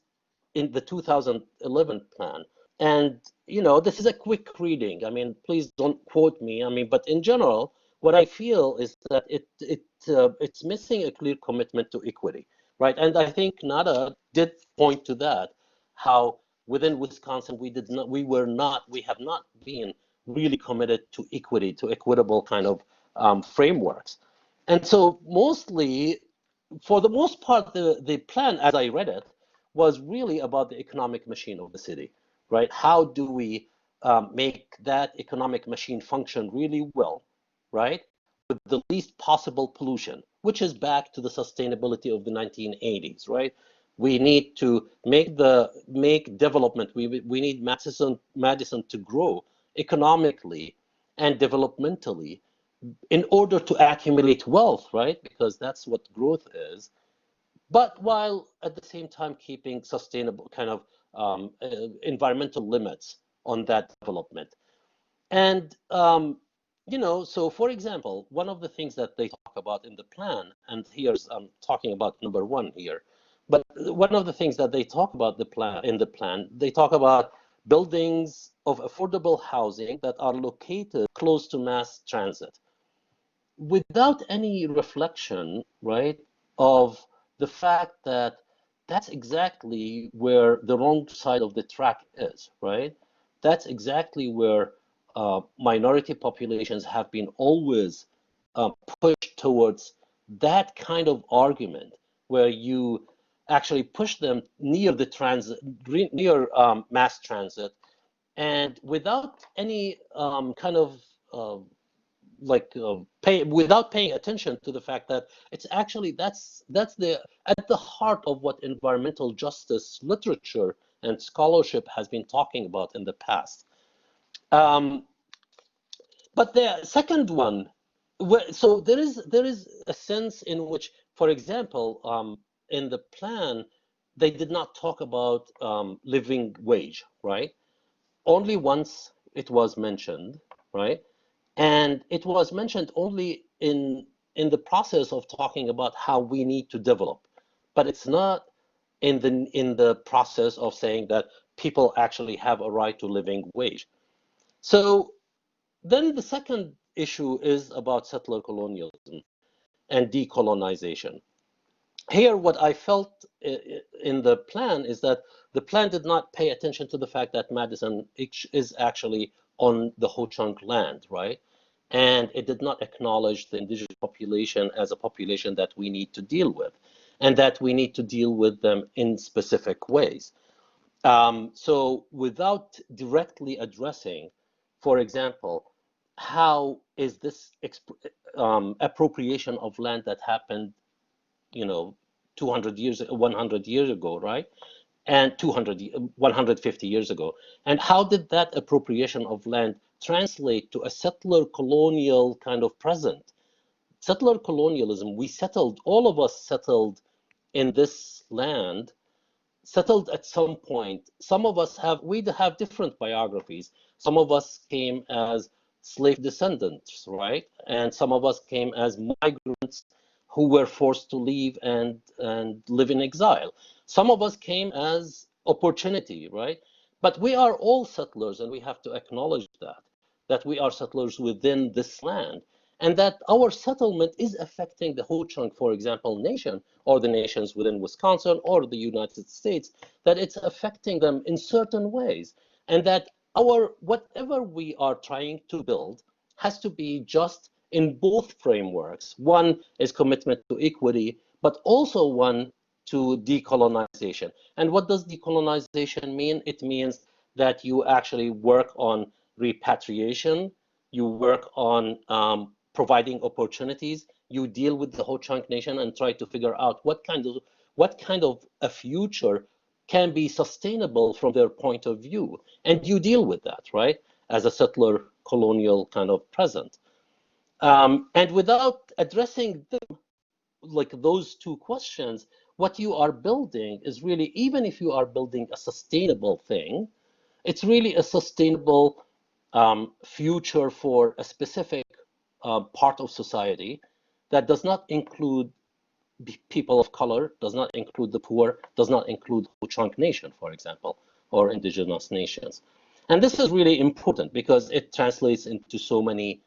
in the 2011 plan. And, you know, this is a quick reading. I mean, please don't quote me. I mean, but in general, what I feel is that it's missing a clear commitment to equity, right? And I think Nada did point to that, how within Wisconsin we have not been really committed to equity, to equitable kind of frameworks. And so mostly, for the most part, the plan, as I read it, was really about the economic machine of the city, right? How do we make that economic machine function really well, right? With the least possible pollution, which is back to the sustainability of the 1980s, right? We need to make development. We need Madison to grow economically and developmentally in order to accumulate wealth, right? Because that's what growth is. But while at the same time keeping sustainable kind of environmental limits on that development. And so for example, one of the things that they talk about in the plan, and here's I'm talking about number one here, but one of the things that they talk about in the plan, they talk about buildings of affordable housing that are located close to mass transit, without any reflection, right, of the fact that that's exactly where the wrong side of the track is, right? That's exactly where minority populations have been always pushed towards that kind of argument, where you actually push them near the transit, near mass transit, and without any kind of without paying attention to the fact that it's actually that's the at the heart of what environmental justice literature and scholarship has been talking about in the past. But the second one, so there is a sense in which, for example, in the plan, they did not talk about living wage, right? Only once it was mentioned, right? And it was mentioned only in the process of talking about how we need to develop, but it's not in the process of saying that people actually have a right to living wage. So then the second issue is about settler colonialism and decolonization. Here, what I felt in the plan is that the plan did not pay attention to the fact that Madison is actually on the Ho-Chunk land, right? And it did not acknowledge the indigenous population as a population that we need to deal with, and that we need to deal with them in specific ways. So without directly addressing, for example, how is this appropriation of land that happened 200 years, 100 years ago, right? And 150 years ago. And how did that appropriation of land translate to a settler colonial kind of present? Settler colonialism, all of us settled in this land, settled at some point. Some of us we have different biographies. Some of us came as slave descendants, right? And some of us came as migrants who were forced to leave and live in exile. Some of us came as opportunity, right? But we are all settlers, and we have to acknowledge that we are settlers within this land, and that our settlement is affecting the Ho-Chunk, for example, nation, or the nations within Wisconsin or the United States, that it's affecting them in certain ways, and that whatever we are trying to build has to be just in both frameworks. One is commitment to equity, but also one to decolonization. And what does decolonization mean? It means that you actually work on repatriation, you work on providing opportunities, you deal with the Ho-Chunk nation and try to figure out what kind of a future can be sustainable from their point of view. And you deal with that, right? As a settler colonial kind of present. And without addressing them, like those two questions, what you are building is really, even if you are building a sustainable thing, it's really a sustainable future for a specific part of society that does not include people of color, does not include the poor, does not include Ho-Chunk Nation, for example, or indigenous nations. And this is really important because it translates into so many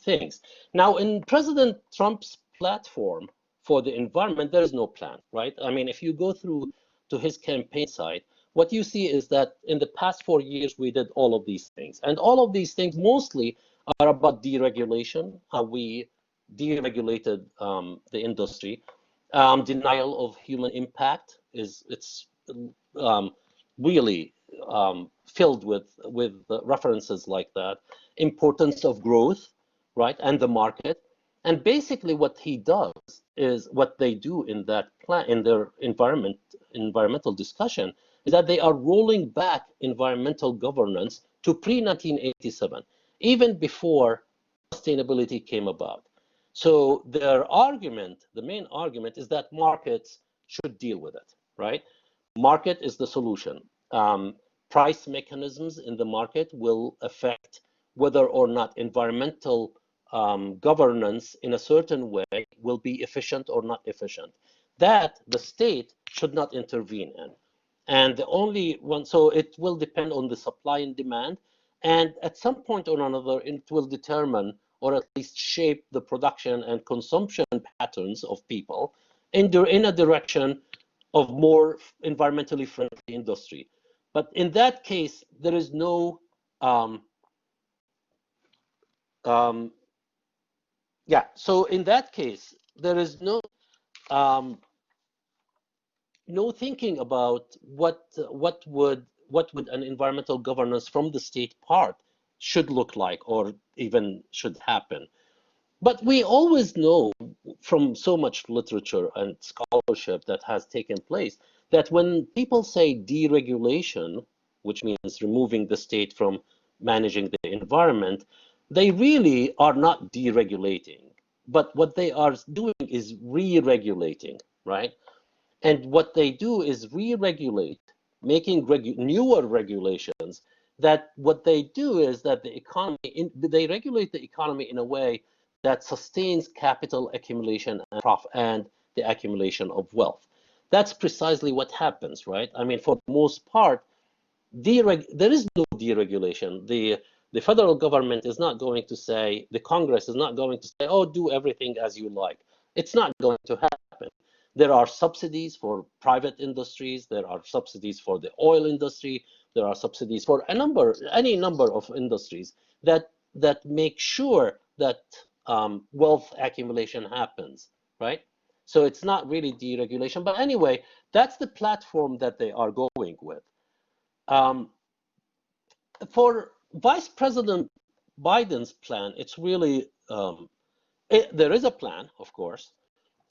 things. Now, in President Trump's platform for the environment, there is no plan, right? I mean, if you go through to his campaign site, what you see is that in the past 4 years, we did all of these things. And all of these things mostly are about deregulation, how we deregulated the industry. Denial of human impact it's really filled with references like that. Importance of growth, right, and the market. And basically what he does is, what they do in that plan, in their environmental discussion, is that they are rolling back environmental governance to pre-1987, even before sustainability came about. So their argument, the main argument, is that markets should deal with it, right? Market is the solution. Price mechanisms in the market will affect whether or not environmental governance in a certain way will be efficient or not efficient. That the state should not intervene in. And the only one, so it will depend on the supply and demand. And at some point or another, it will determine, or at least shape, the production and consumption patterns of people in a direction of more environmentally friendly industry. But in that case, there is no yeah, so in that case, there is no no thinking about what would an environmental governance from the state part should look like, or even should happen. But we always know from so much literature and scholarship that has taken place that when people say deregulation, which means removing the state from managing the environment, they really are not deregulating. But what they are doing is re-regulating, right? And what they do is re-regulate, making newer regulations. That what they do is that the economy, they regulate the economy in a way that sustains capital accumulation and the accumulation of wealth. That's precisely what happens, right? I mean, for the most part, there is no deregulation. The federal government is not going to say, the Congress is not going to say, oh, do everything as you like. It's not going to happen. There are subsidies for private industries. There are subsidies for the oil industry. There are subsidies for any number of industries that make sure that wealth accumulation happens, right? So it's not really deregulation. But anyway, that's the platform that they are going with. For Vice President Biden's plan, it's really, there is a plan, of course,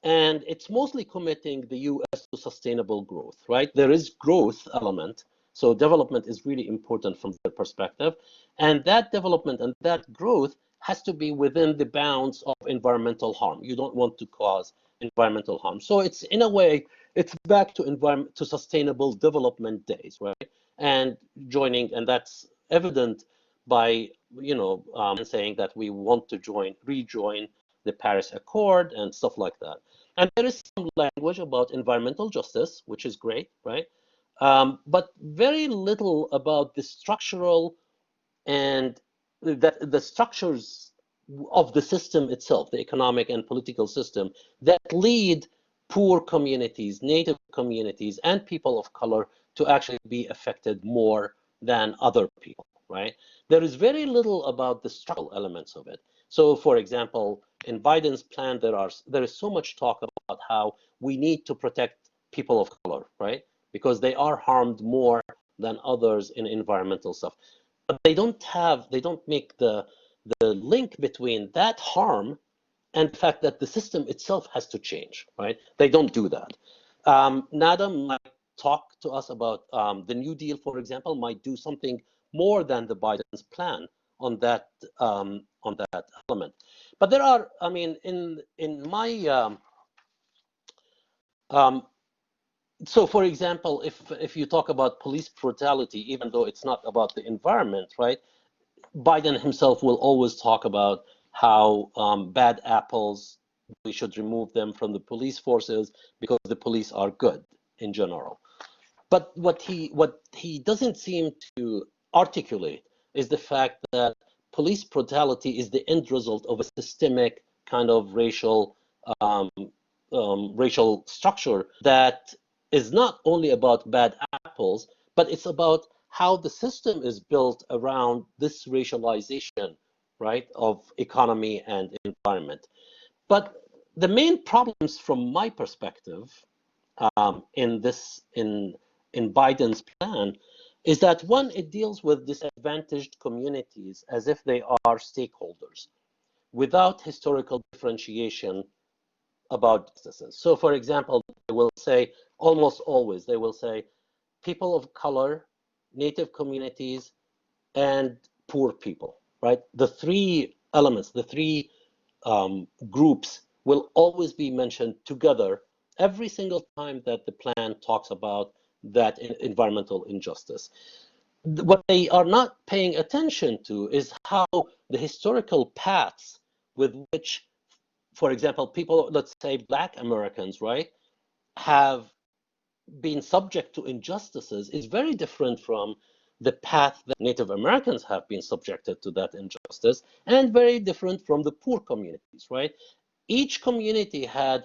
and it's mostly committing the US to sustainable growth, right? There is growth element, so development is really important from their perspective, and that development and that growth has to be within the bounds of environmental harm. You don't want to cause environmental harm. So it's, in a way, it's back to sustainable development days, right? And joining, and that's evident by, saying that we want to rejoin the Paris Accord and stuff like that. And there is some language about environmental justice, which is great, right? But very little about the structural and the structures of the system itself, the economic and political system, that lead poor communities, native communities, and people of color to actually be affected more than other people, right? There is very little about the structural elements of it. So, for example, in Biden's plan, there is so much talk about how we need to protect people of color, right? Because they are harmed more than others in environmental stuff. But they don't make the link between that harm and the fact that the system itself has to change, right? They don't do that. Nada might talk to us about the New Deal, for example, might do something more than the Biden's plan on that element. But there are, I mean, in my so, for example, if you talk about police brutality, even though it's not about the environment, right? Biden himself will always talk about how bad apples, we should remove them from the police forces because the police are good in general. But what he doesn't seem to articulate is the fact that police brutality is the end result of a systemic kind of racial structure that is not only about bad apples, but it's about how the system is built around this racialization, right, of economy and environment. But the main problems from my perspective in Biden's plan is that one, it deals with disadvantaged communities as if they are stakeholders without historical differentiation about justices. So for example, they will say, almost always, they will say, people of color, Native communities, and poor people, right? The three elements, the three groups will always be mentioned together every single time that the plan talks about that environmental injustice. What they are not paying attention to is how the historical paths with which, for example, people, let's say Black Americans, right, have been subject to injustices is very different from the path that Native Americans have been subjected to that injustice, and very different from the poor communities, right? Each community had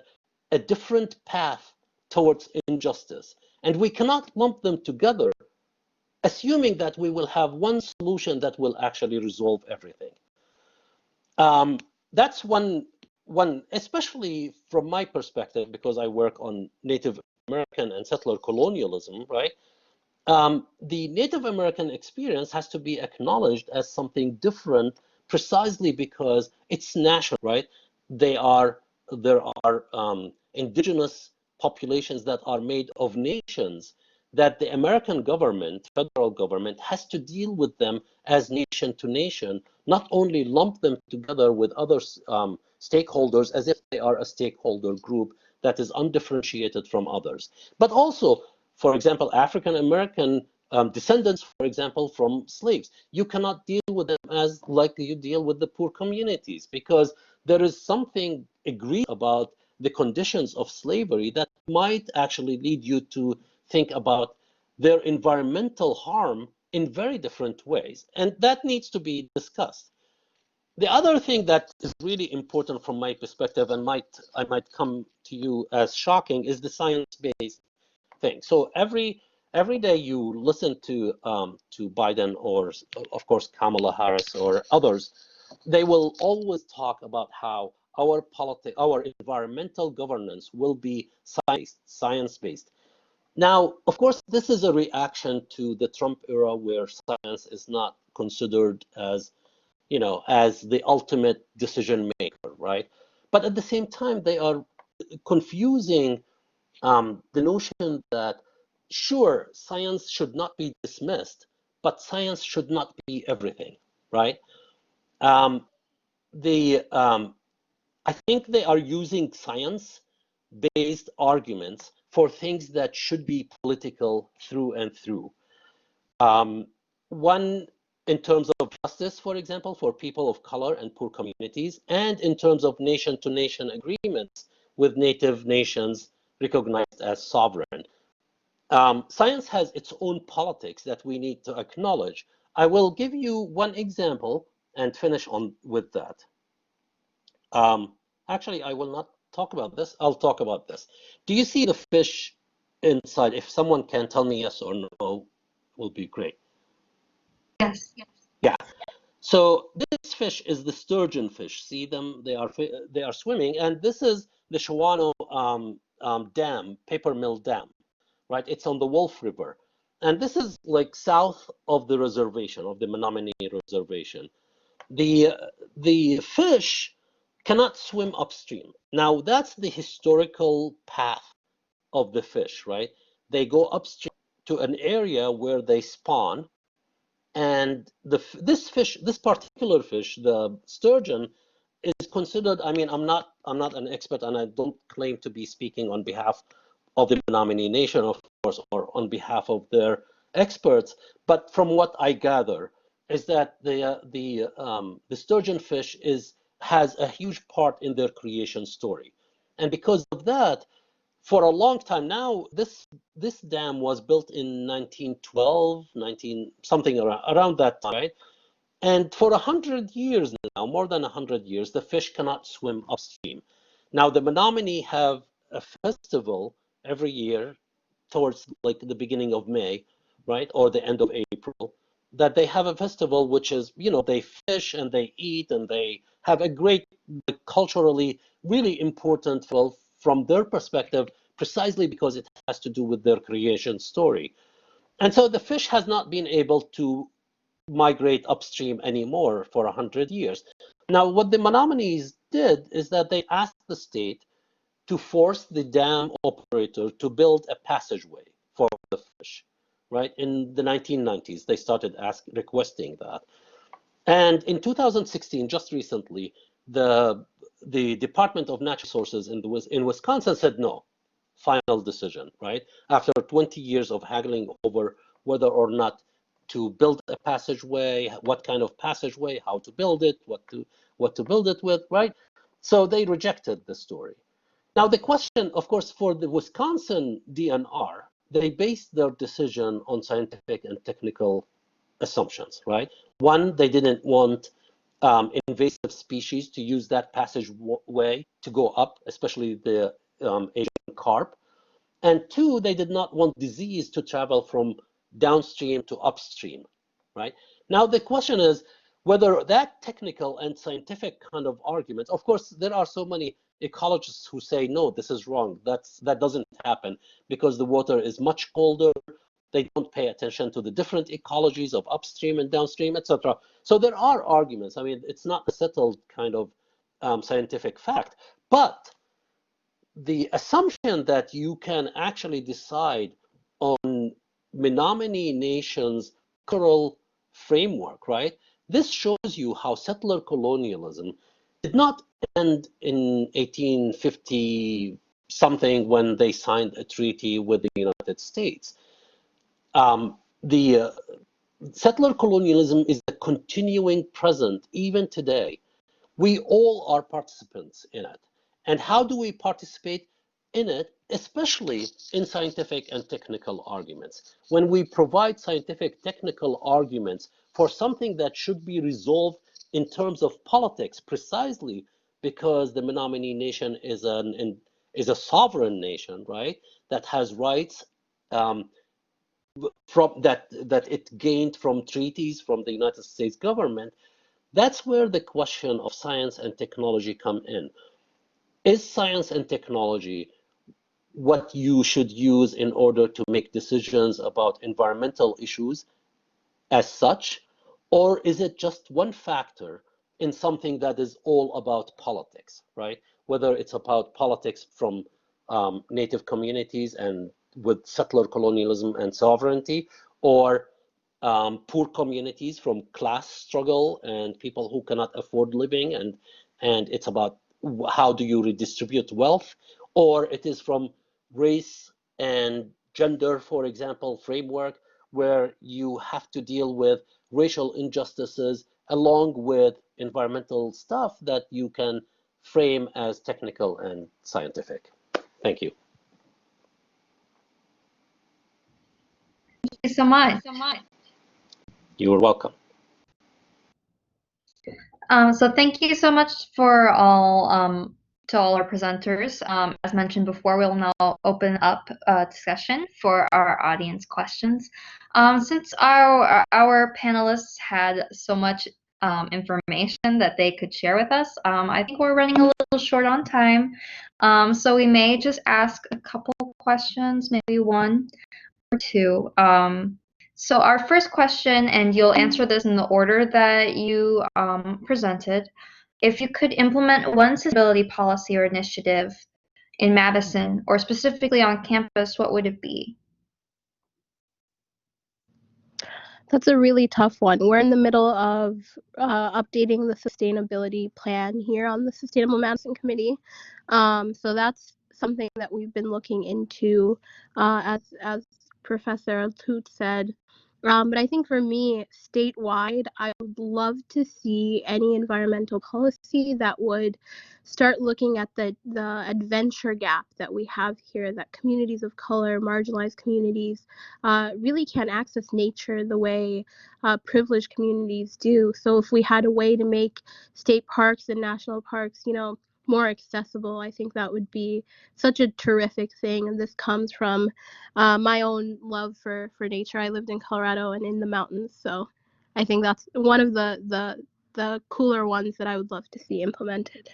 a different path towards injustice, and we cannot lump them together assuming that we will have one solution that will actually resolve everything. That's one, especially from my perspective, because I work on Native American and settler colonialism, right? The Native American experience has to be acknowledged as something different precisely because it's national, right? There are indigenous populations that are made of nations that the American government, federal government, has to deal with them as nation to nation, not only lump them together with other stakeholders as if they are a stakeholder group that is undifferentiated from others, but also, for example, African American descendants, for example, from slaves. You cannot deal with them as like you deal with the poor communities, because there is something agreed about the conditions of slavery that might actually lead you to think about their environmental harm in very different ways. And that needs to be discussed. The other thing that is really important from my perspective, and I might come to you as shocking, is the science-based thing. So every day you listen to Biden or, of course, Kamala Harris or others, they will always talk about how our environmental governance will be science-based. Now, of course, this is a reaction to the Trump era where science is not considered as, as the ultimate decision maker, right? But at the same time, they are confusing the notion that, sure, science should not be dismissed, but science should not be everything, right? I think they are using science-based arguments for things that should be political through and through. One, in terms of justice, for example, for people of color and poor communities, and in terms of nation-to-nation agreements with native nations recognized as sovereign. Science has its own politics that we need to acknowledge. I will give you one example and finish on with that. Actually, I will not talk about this. I'll talk about this. Do you see the fish inside? If someone can tell me yes or no, will be great. Yes. Yeah. So this fish is the sturgeon fish. See them? They are swimming, and this is the Shawano Dam, paper mill dam, right? It's on the Wolf River, and this is like south of the reservation, of the Menominee Reservation. The fish cannot swim upstream. Now that's the historical path of the fish, right? They go upstream to an area where they spawn, and this particular fish, the sturgeon, is considered. I mean, I'm not an expert, and I don't claim to be speaking on behalf of the Menominee Nation, of course, or on behalf of their experts. But from what I gather, is that the sturgeon fish has a huge part in their creation story, and because of that, for a long time now, this dam was built in 1912, something around that time, right? And for 100 years now, more than 100 years, the fish cannot swim upstream. Now the Menominee have a festival every year towards like the beginning of May, right, or the end of April, that they have a festival which is, they fish and they eat and they have a great, culturally really important from their perspective, precisely because it has to do with their creation story. And so the fish has not been able to migrate upstream anymore for 100 years. Now, what the Menominees did is that they asked the state to force the dam operator to build a passageway for the fish, right? In the 1990s, they started requesting that. And in 2016, just recently, the Department of Natural Resources in Wisconsin said no, final decision, right? After 20 years of haggling over whether or not to build a passageway, what kind of passageway, how to build it, what to build it with, right? So they rejected the story. Now the question, of course, for the Wisconsin DNR, they based their decision on scientific and technical assumptions, right? One, they didn't want invasive species to use that passageway to go up, especially the Asian carp. And two, they did not want disease to travel from downstream to upstream, right? Now the question is whether that technical and scientific kind of arguments, of course, there are so many ecologists who say, no, this is wrong. That doesn't happen because the water is much colder. They don't pay attention to the different ecologies of upstream and downstream, etc. So there are arguments. I mean, it's not a settled kind of scientific fact, but the assumption that you can actually decide on Menominee nations' cultural framework, right? This shows you how settler colonialism did not end in 1850 something when they signed a treaty with the United States. The settler colonialism is a continuing present even today. We all are participants in it. And how do we participate in it, especially in scientific and technical arguments? When we provide scientific technical arguments for something that should be resolved in terms of politics, precisely because the Menominee nation is a sovereign nation, right? That has rights from that it gained from treaties from the United States government. That's where the question of science and technology come in. Is science and technology what you should use in order to make decisions about environmental issues as such, or is it just one factor in something that is all about politics, right? Whether it's about politics from native communities and with settler colonialism and sovereignty, or poor communities from class struggle and people who cannot afford living, and it's about how do you redistribute wealth, or it is from race and gender, for example, framework where you have to deal with racial injustices along with environmental stuff that you can frame as technical and scientific. Thank you. Thank you so much. You're welcome. So thank you so much for all to all our presenters. As mentioned before, we'll now open up a discussion for our audience questions. Since our panelists had so much information that they could share with us, I think we're running a little short on time. So we may just ask a couple questions, maybe one or two. So our first question, and you'll answer this in the order that you presented. If you could implement one sustainability policy or initiative in Madison, or specifically on campus, what would it be? That's a really tough one. We're in the middle of updating the sustainability plan here on the Sustainable Madison Committee. So that's something that we've been looking into, as Professor Alatout said. But I think for me, statewide, I would love to see any environmental policy that would start looking at the adventure gap that we have here, that communities of color, marginalized communities, really can't access nature the way privileged communities do. So if we had a way to make state parks and national parks, more accessible, I think that would be such a terrific thing. And this comes from my own love for nature. I lived in Colorado and in the mountains, so I think that's one of the cooler ones that I would love to see implemented.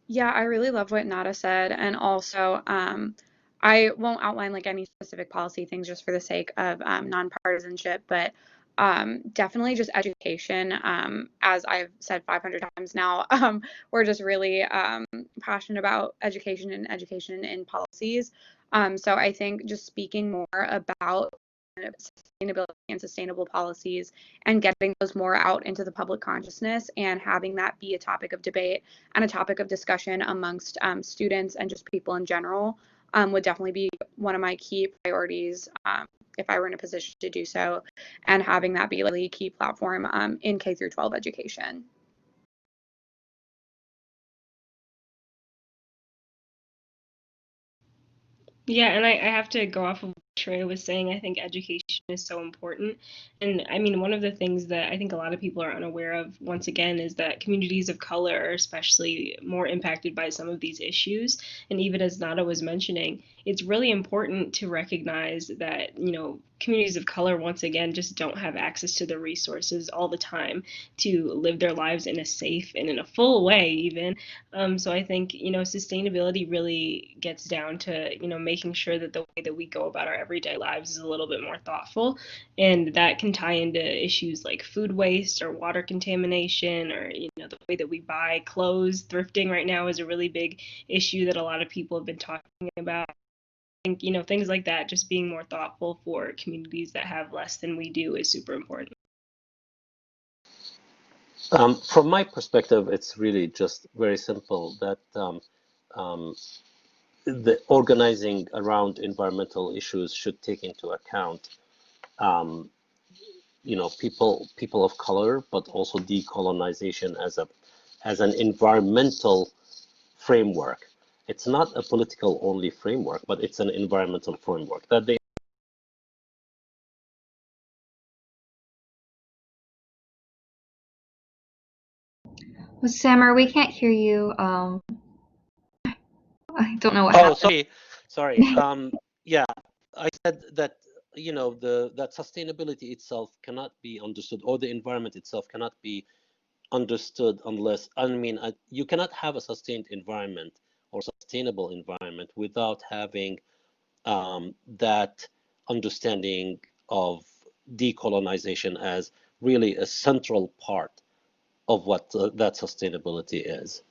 Yeah, I really love what Nada said, and also I won't outline like any specific policy things just for the sake of nonpartisanship, but definitely just education. As I've said 500 times now, we're just really passionate about education and education in policies. So I think just speaking more about sustainability and sustainable policies and getting those more out into the public consciousness and having that be a topic of debate and a topic of discussion amongst students and just people in general would definitely be one of my key priorities if I were in a position to do so, and having that be a really key platform in K through 12 education. Yeah, and I have to go off of what Shreya was saying. I think education is so important. And I mean, one of the things that I think a lot of people are unaware of, once again, is that communities of color are especially more impacted by some of these issues. And even as Nada was mentioning, it's really important to recognize that, communities of color, once again, just don't have access to the resources all the time to live their lives in a safe and in a full way, even. So I think, sustainability really gets down to, making sure that the way that we go about our everyday lives is a little bit more thoughtful. And that can tie into issues like food waste or water contamination, or, the way that we buy clothes. Thrifting right now is a really big issue that a lot of people have been talking about. I think, things like that, just being more thoughtful for communities that have less than we do is super important. From my perspective, it's really just very simple that the organizing around environmental issues should take into account, people of color, but also decolonization as an environmental framework. It's not a political only framework, but it's an environmental framework that they. Well, Samar, we can't hear you. I don't know what Oh, happened. sorry. Yeah, I said that that sustainability itself cannot be understood, or the environment itself cannot be understood unless, you cannot have a sustained environment or sustainable environment without having that understanding of decolonization as really a central part of what that sustainability is.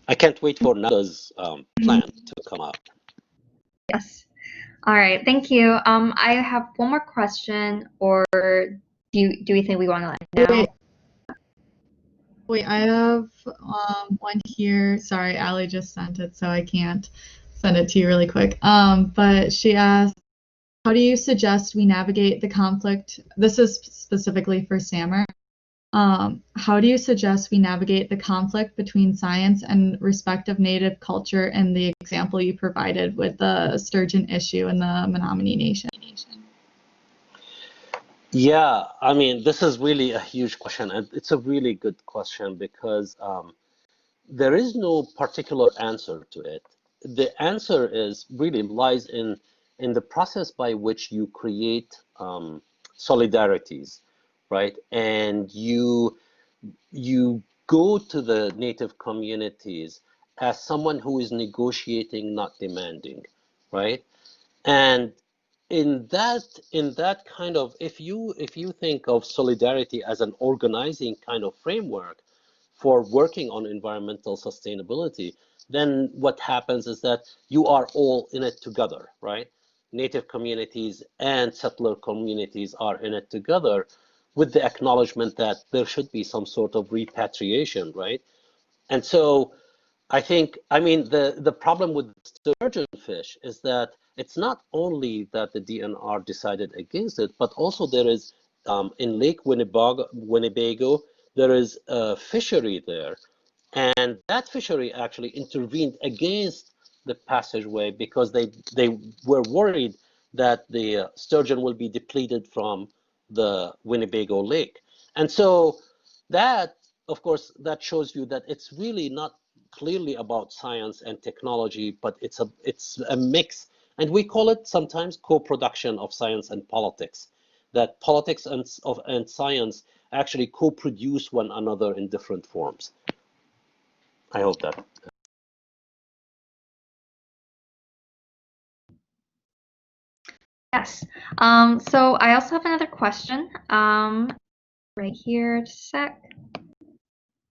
I can't wait for Nada's plan to come up. Yes. All right. Thank you. I have one more question, or do we think we want to let now? Wait, I have one here. Sorry, Allie just sent it, so I can't send it to you really quick. But she asked, how do you suggest we navigate the conflict? This is specifically for Samar. How do you suggest we navigate the conflict between science and respect of Native culture, and the example you provided with the sturgeon issue in the Menominee Nation? Yeah, this is really a huge question, and it's a really good question because there is no particular answer to it. The answer really lies in the process by which you create solidarities, right? And you go to the Native communities as someone who is negotiating, not demanding, right? And in that kind of, if you think of solidarity as an organizing kind of framework for working on environmental sustainability, then what happens is that you are all in it together, right? Native communities and settler communities are in it together, with the acknowledgement that there should be some sort of repatriation, right? And so I think, the problem with sturgeon fish is that it's not only that the DNR decided against it, but also there is, in Lake Winnebago, there is a fishery there. And that fishery actually intervened against the passageway because they were worried that the sturgeon will be depleted from the Winnebago Lake. And so that, of course, that shows you that it's really not clearly about science and technology, but it's a mix. And we call it sometimes co-production of science and politics, that politics and science actually co-produce one another in different forms. I hope that Yes. So I also have another question. Right here, just a sec.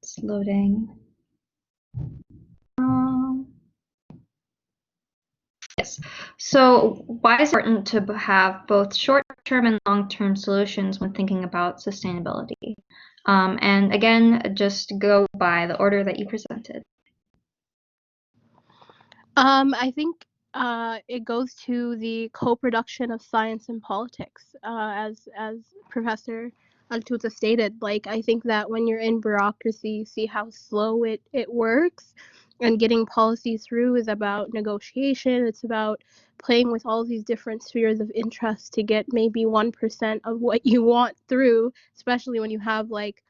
It's loading. Yes. So why is it important to have both short-term and long-term solutions when thinking about sustainability? And again, just go by the order that you presented. I think it goes to the co-production of science and politics, as Professor Altuta stated. Like, I think that when you're in bureaucracy, you see how slow it works, and getting policy through is about negotiation. It's about playing with all these different spheres of interest to get maybe 1% of what you want through, especially when you have like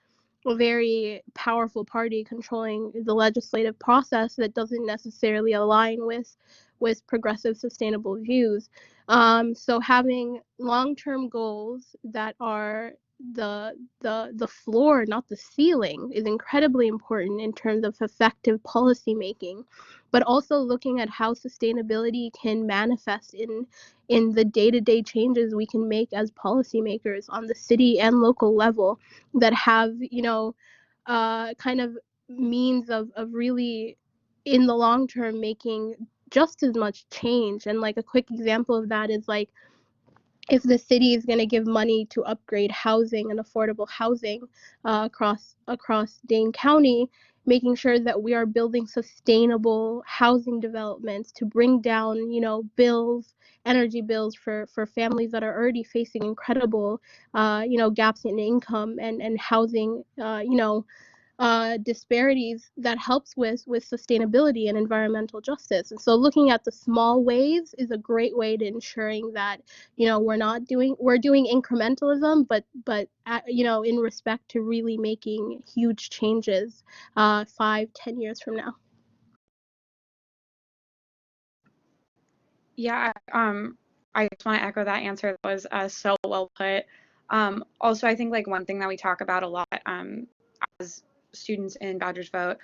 a very powerful party controlling the legislative process that doesn't necessarily align with progressive sustainable views. So having long-term goals that are the floor, not the ceiling, is incredibly important in terms of effective policy making, but also looking at how sustainability can manifest in the day-to-day changes we can make as policymakers on the city and local level that have, kind of means of really in the long term making just as much change. And like a quick example of that is like, if the city is going to give money to upgrade housing and affordable housing across Dane County, making sure that we are building sustainable housing developments to bring down, energy bills for families that are already facing incredible, gaps in income and housing, disparities, that helps with sustainability and environmental justice. And so looking at the small ways is a great way to ensuring that, we're doing incrementalism, but in respect to really making huge changes 5-10 years from now. Yeah, I just want to echo that answer. That was so well put. Also, I think like one thing that we talk about a lot as students in Badgers Vote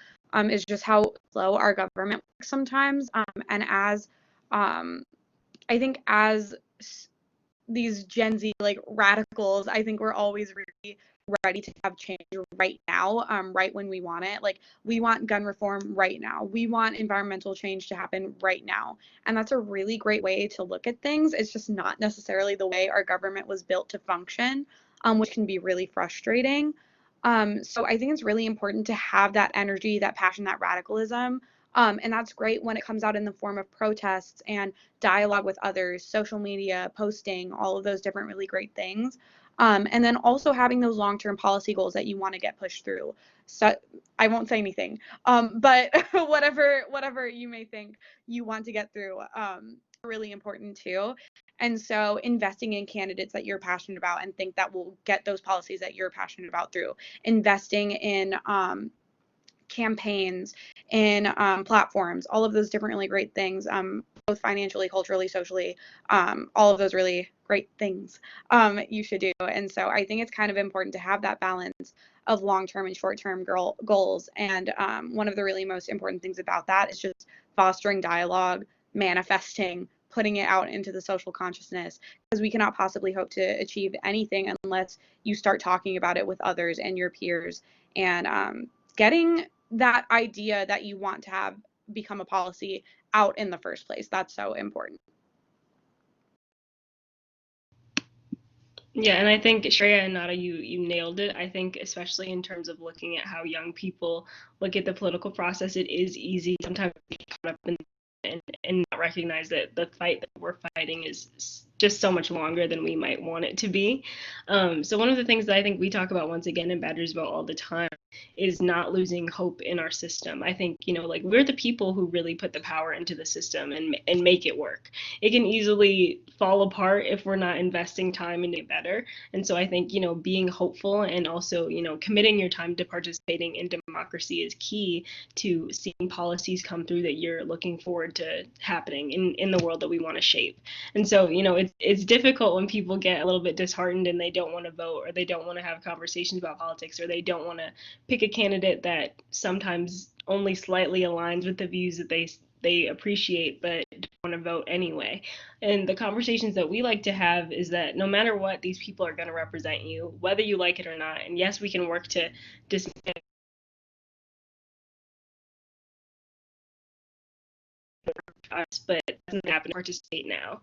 is just how slow our government works sometimes. And as I think as these Gen Z like radicals, I think we're always really ready to have change right now, right when we want it. Like, we want gun reform right now. We want environmental change to happen right now. And that's a really great way to look at things. It's just not necessarily the way our government was built to function, which can be really frustrating. So I think it's really important to have that energy, that passion, that radicalism. And that's great when it comes out in the form of protests and dialogue with others, social media, posting, all of those different really great things. And then also having those long-term policy goals that you want to get pushed through. So I won't say anything, but whatever you may think you want to get through, really important too. And so investing in candidates that you're passionate about and think that will get those policies that you're passionate about through. Investing in campaigns, in platforms, all of those different really great things, both financially, culturally, socially, all of those really great things you should do. And so I think it's kind of important to have that balance of long-term and short-term goals. And one of the really most important things about that is just fostering dialogue, manifesting, putting it out into the social consciousness, because we cannot possibly hope to achieve anything unless you start talking about it with others and your peers, and getting that idea that you want to have become a policy out in the first place. That's so important. Yeah, and I think Shreya and Nada, you nailed it. I think especially in terms of looking at how young people look at the political process, it is easy sometimes to get caught up in and not recognize that the fight that we're fighting is just so much longer than we might want it to be. So one of the things that I think we talk about once again in Badgers Vote all the time is not losing hope in our system. I think, like, we're the people who really put the power into the system and make it work. It can easily fall apart if we're not investing time in it better. And so I think, being hopeful and also, committing your time to participating in democracy is key to seeing policies come through that you're looking forward to happening in the world that we want to shape. And so, it's difficult when people get a little bit disheartened and they don't want to vote, or they don't want to have conversations about politics, or they don't want to pick a candidate that sometimes only slightly aligns with the views that they appreciate. But want to vote anyway. And the conversations that we like to have is that no matter what, these people are going to represent you, whether you like it or not. And yes, we can work to dismantle us, but it doesn't happen to participate now.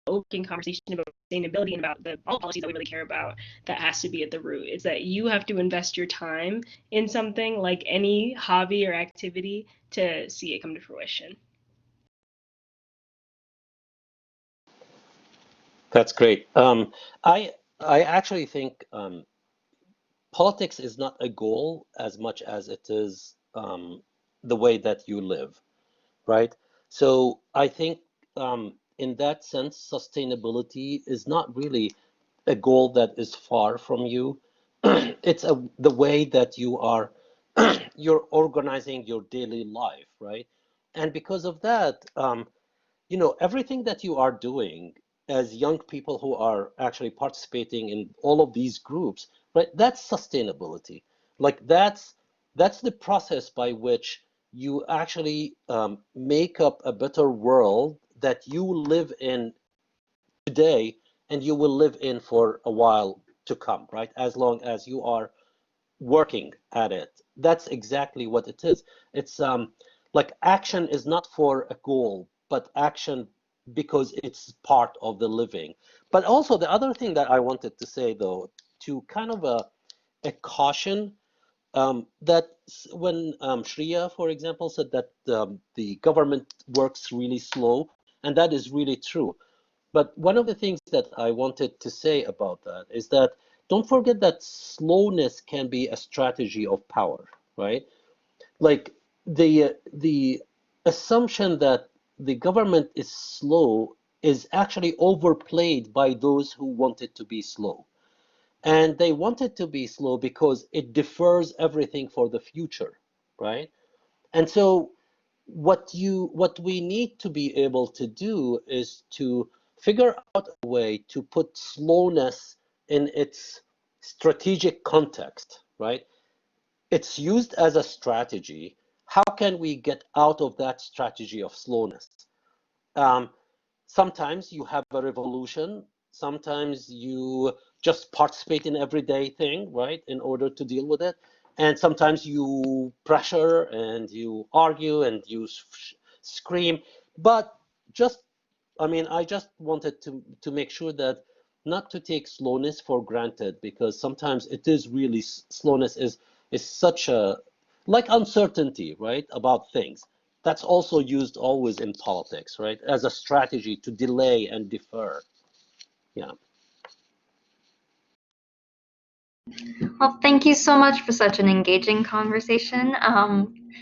Open conversation about sustainability and about all policies that we really care about, that has to be at the root. It's that you have to invest your time in something like any hobby or activity to see it come to fruition. That's great. I actually think politics is not a goal as much as it is the way that you live, right? So I think in that sense, sustainability is not really a goal that is far from you. It's the way that you are you're organizing your daily life, right? And because of that, you know, everything that you are doing as young people who are actually participating in all of these groups, right? That's sustainability. Like that's the process by which you actually make up a better world that you live in today and you will live in for a while to come, right? As long as you are working at it. That's exactly what it is. It's like action is not for a goal, but action because it's part of the living. But also the other thing that I wanted to say though, to kind of a caution that when Shreya, for example, said that the government works really slow, and that is really true. But one of the things that I wanted to say about that is that don't forget that slowness can be a strategy of power, right? Like the assumption that the government is slow is actually overplayed by those who want it to be slow. And they want it to be slow because it defers everything for the future, right? And so what we need to be able to do is to figure out a way to put slowness in its strategic context, right? It's used as a strategy. How can we get out of that strategy of slowness? Um, Sometimes you have a revolution. Sometimes you just participate in everyday thing, right, in order to deal with it. And sometimes you pressure and you argue and you scream. But just, I mean, I just wanted to make sure that not to take slowness for granted, because sometimes it is really slowness is such a like uncertainty, right, about things. That's also used always in politics, right, as a strategy to delay and defer. Yeah. Well, thank you so much for such an engaging conversation.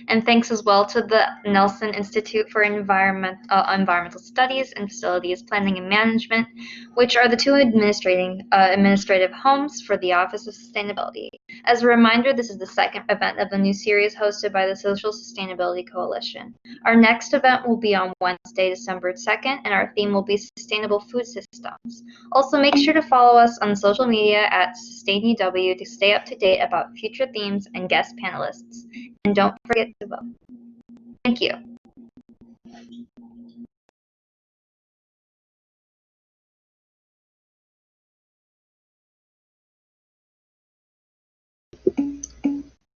And thanks as well to the Nelson Institute for Environmental Studies and Facilities Planning and Management, which are the two administrative homes for the Office of Sustainability. As a reminder, this is the second event of the new series hosted by the Social Sustainability Coalition. Our next event will be on Wednesday, December 2nd, and our theme will be Sustainable Food Systems. Also, make sure to follow us on social media at SustainEW to stay up to date about future themes and guest panelists. And don't forget to vote. Thank you.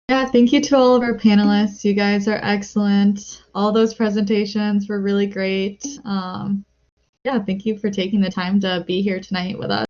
Yeah, thank you to all of our panelists. You guys are excellent. All those presentations were really great. Yeah, thank you for taking the time to be here tonight with us.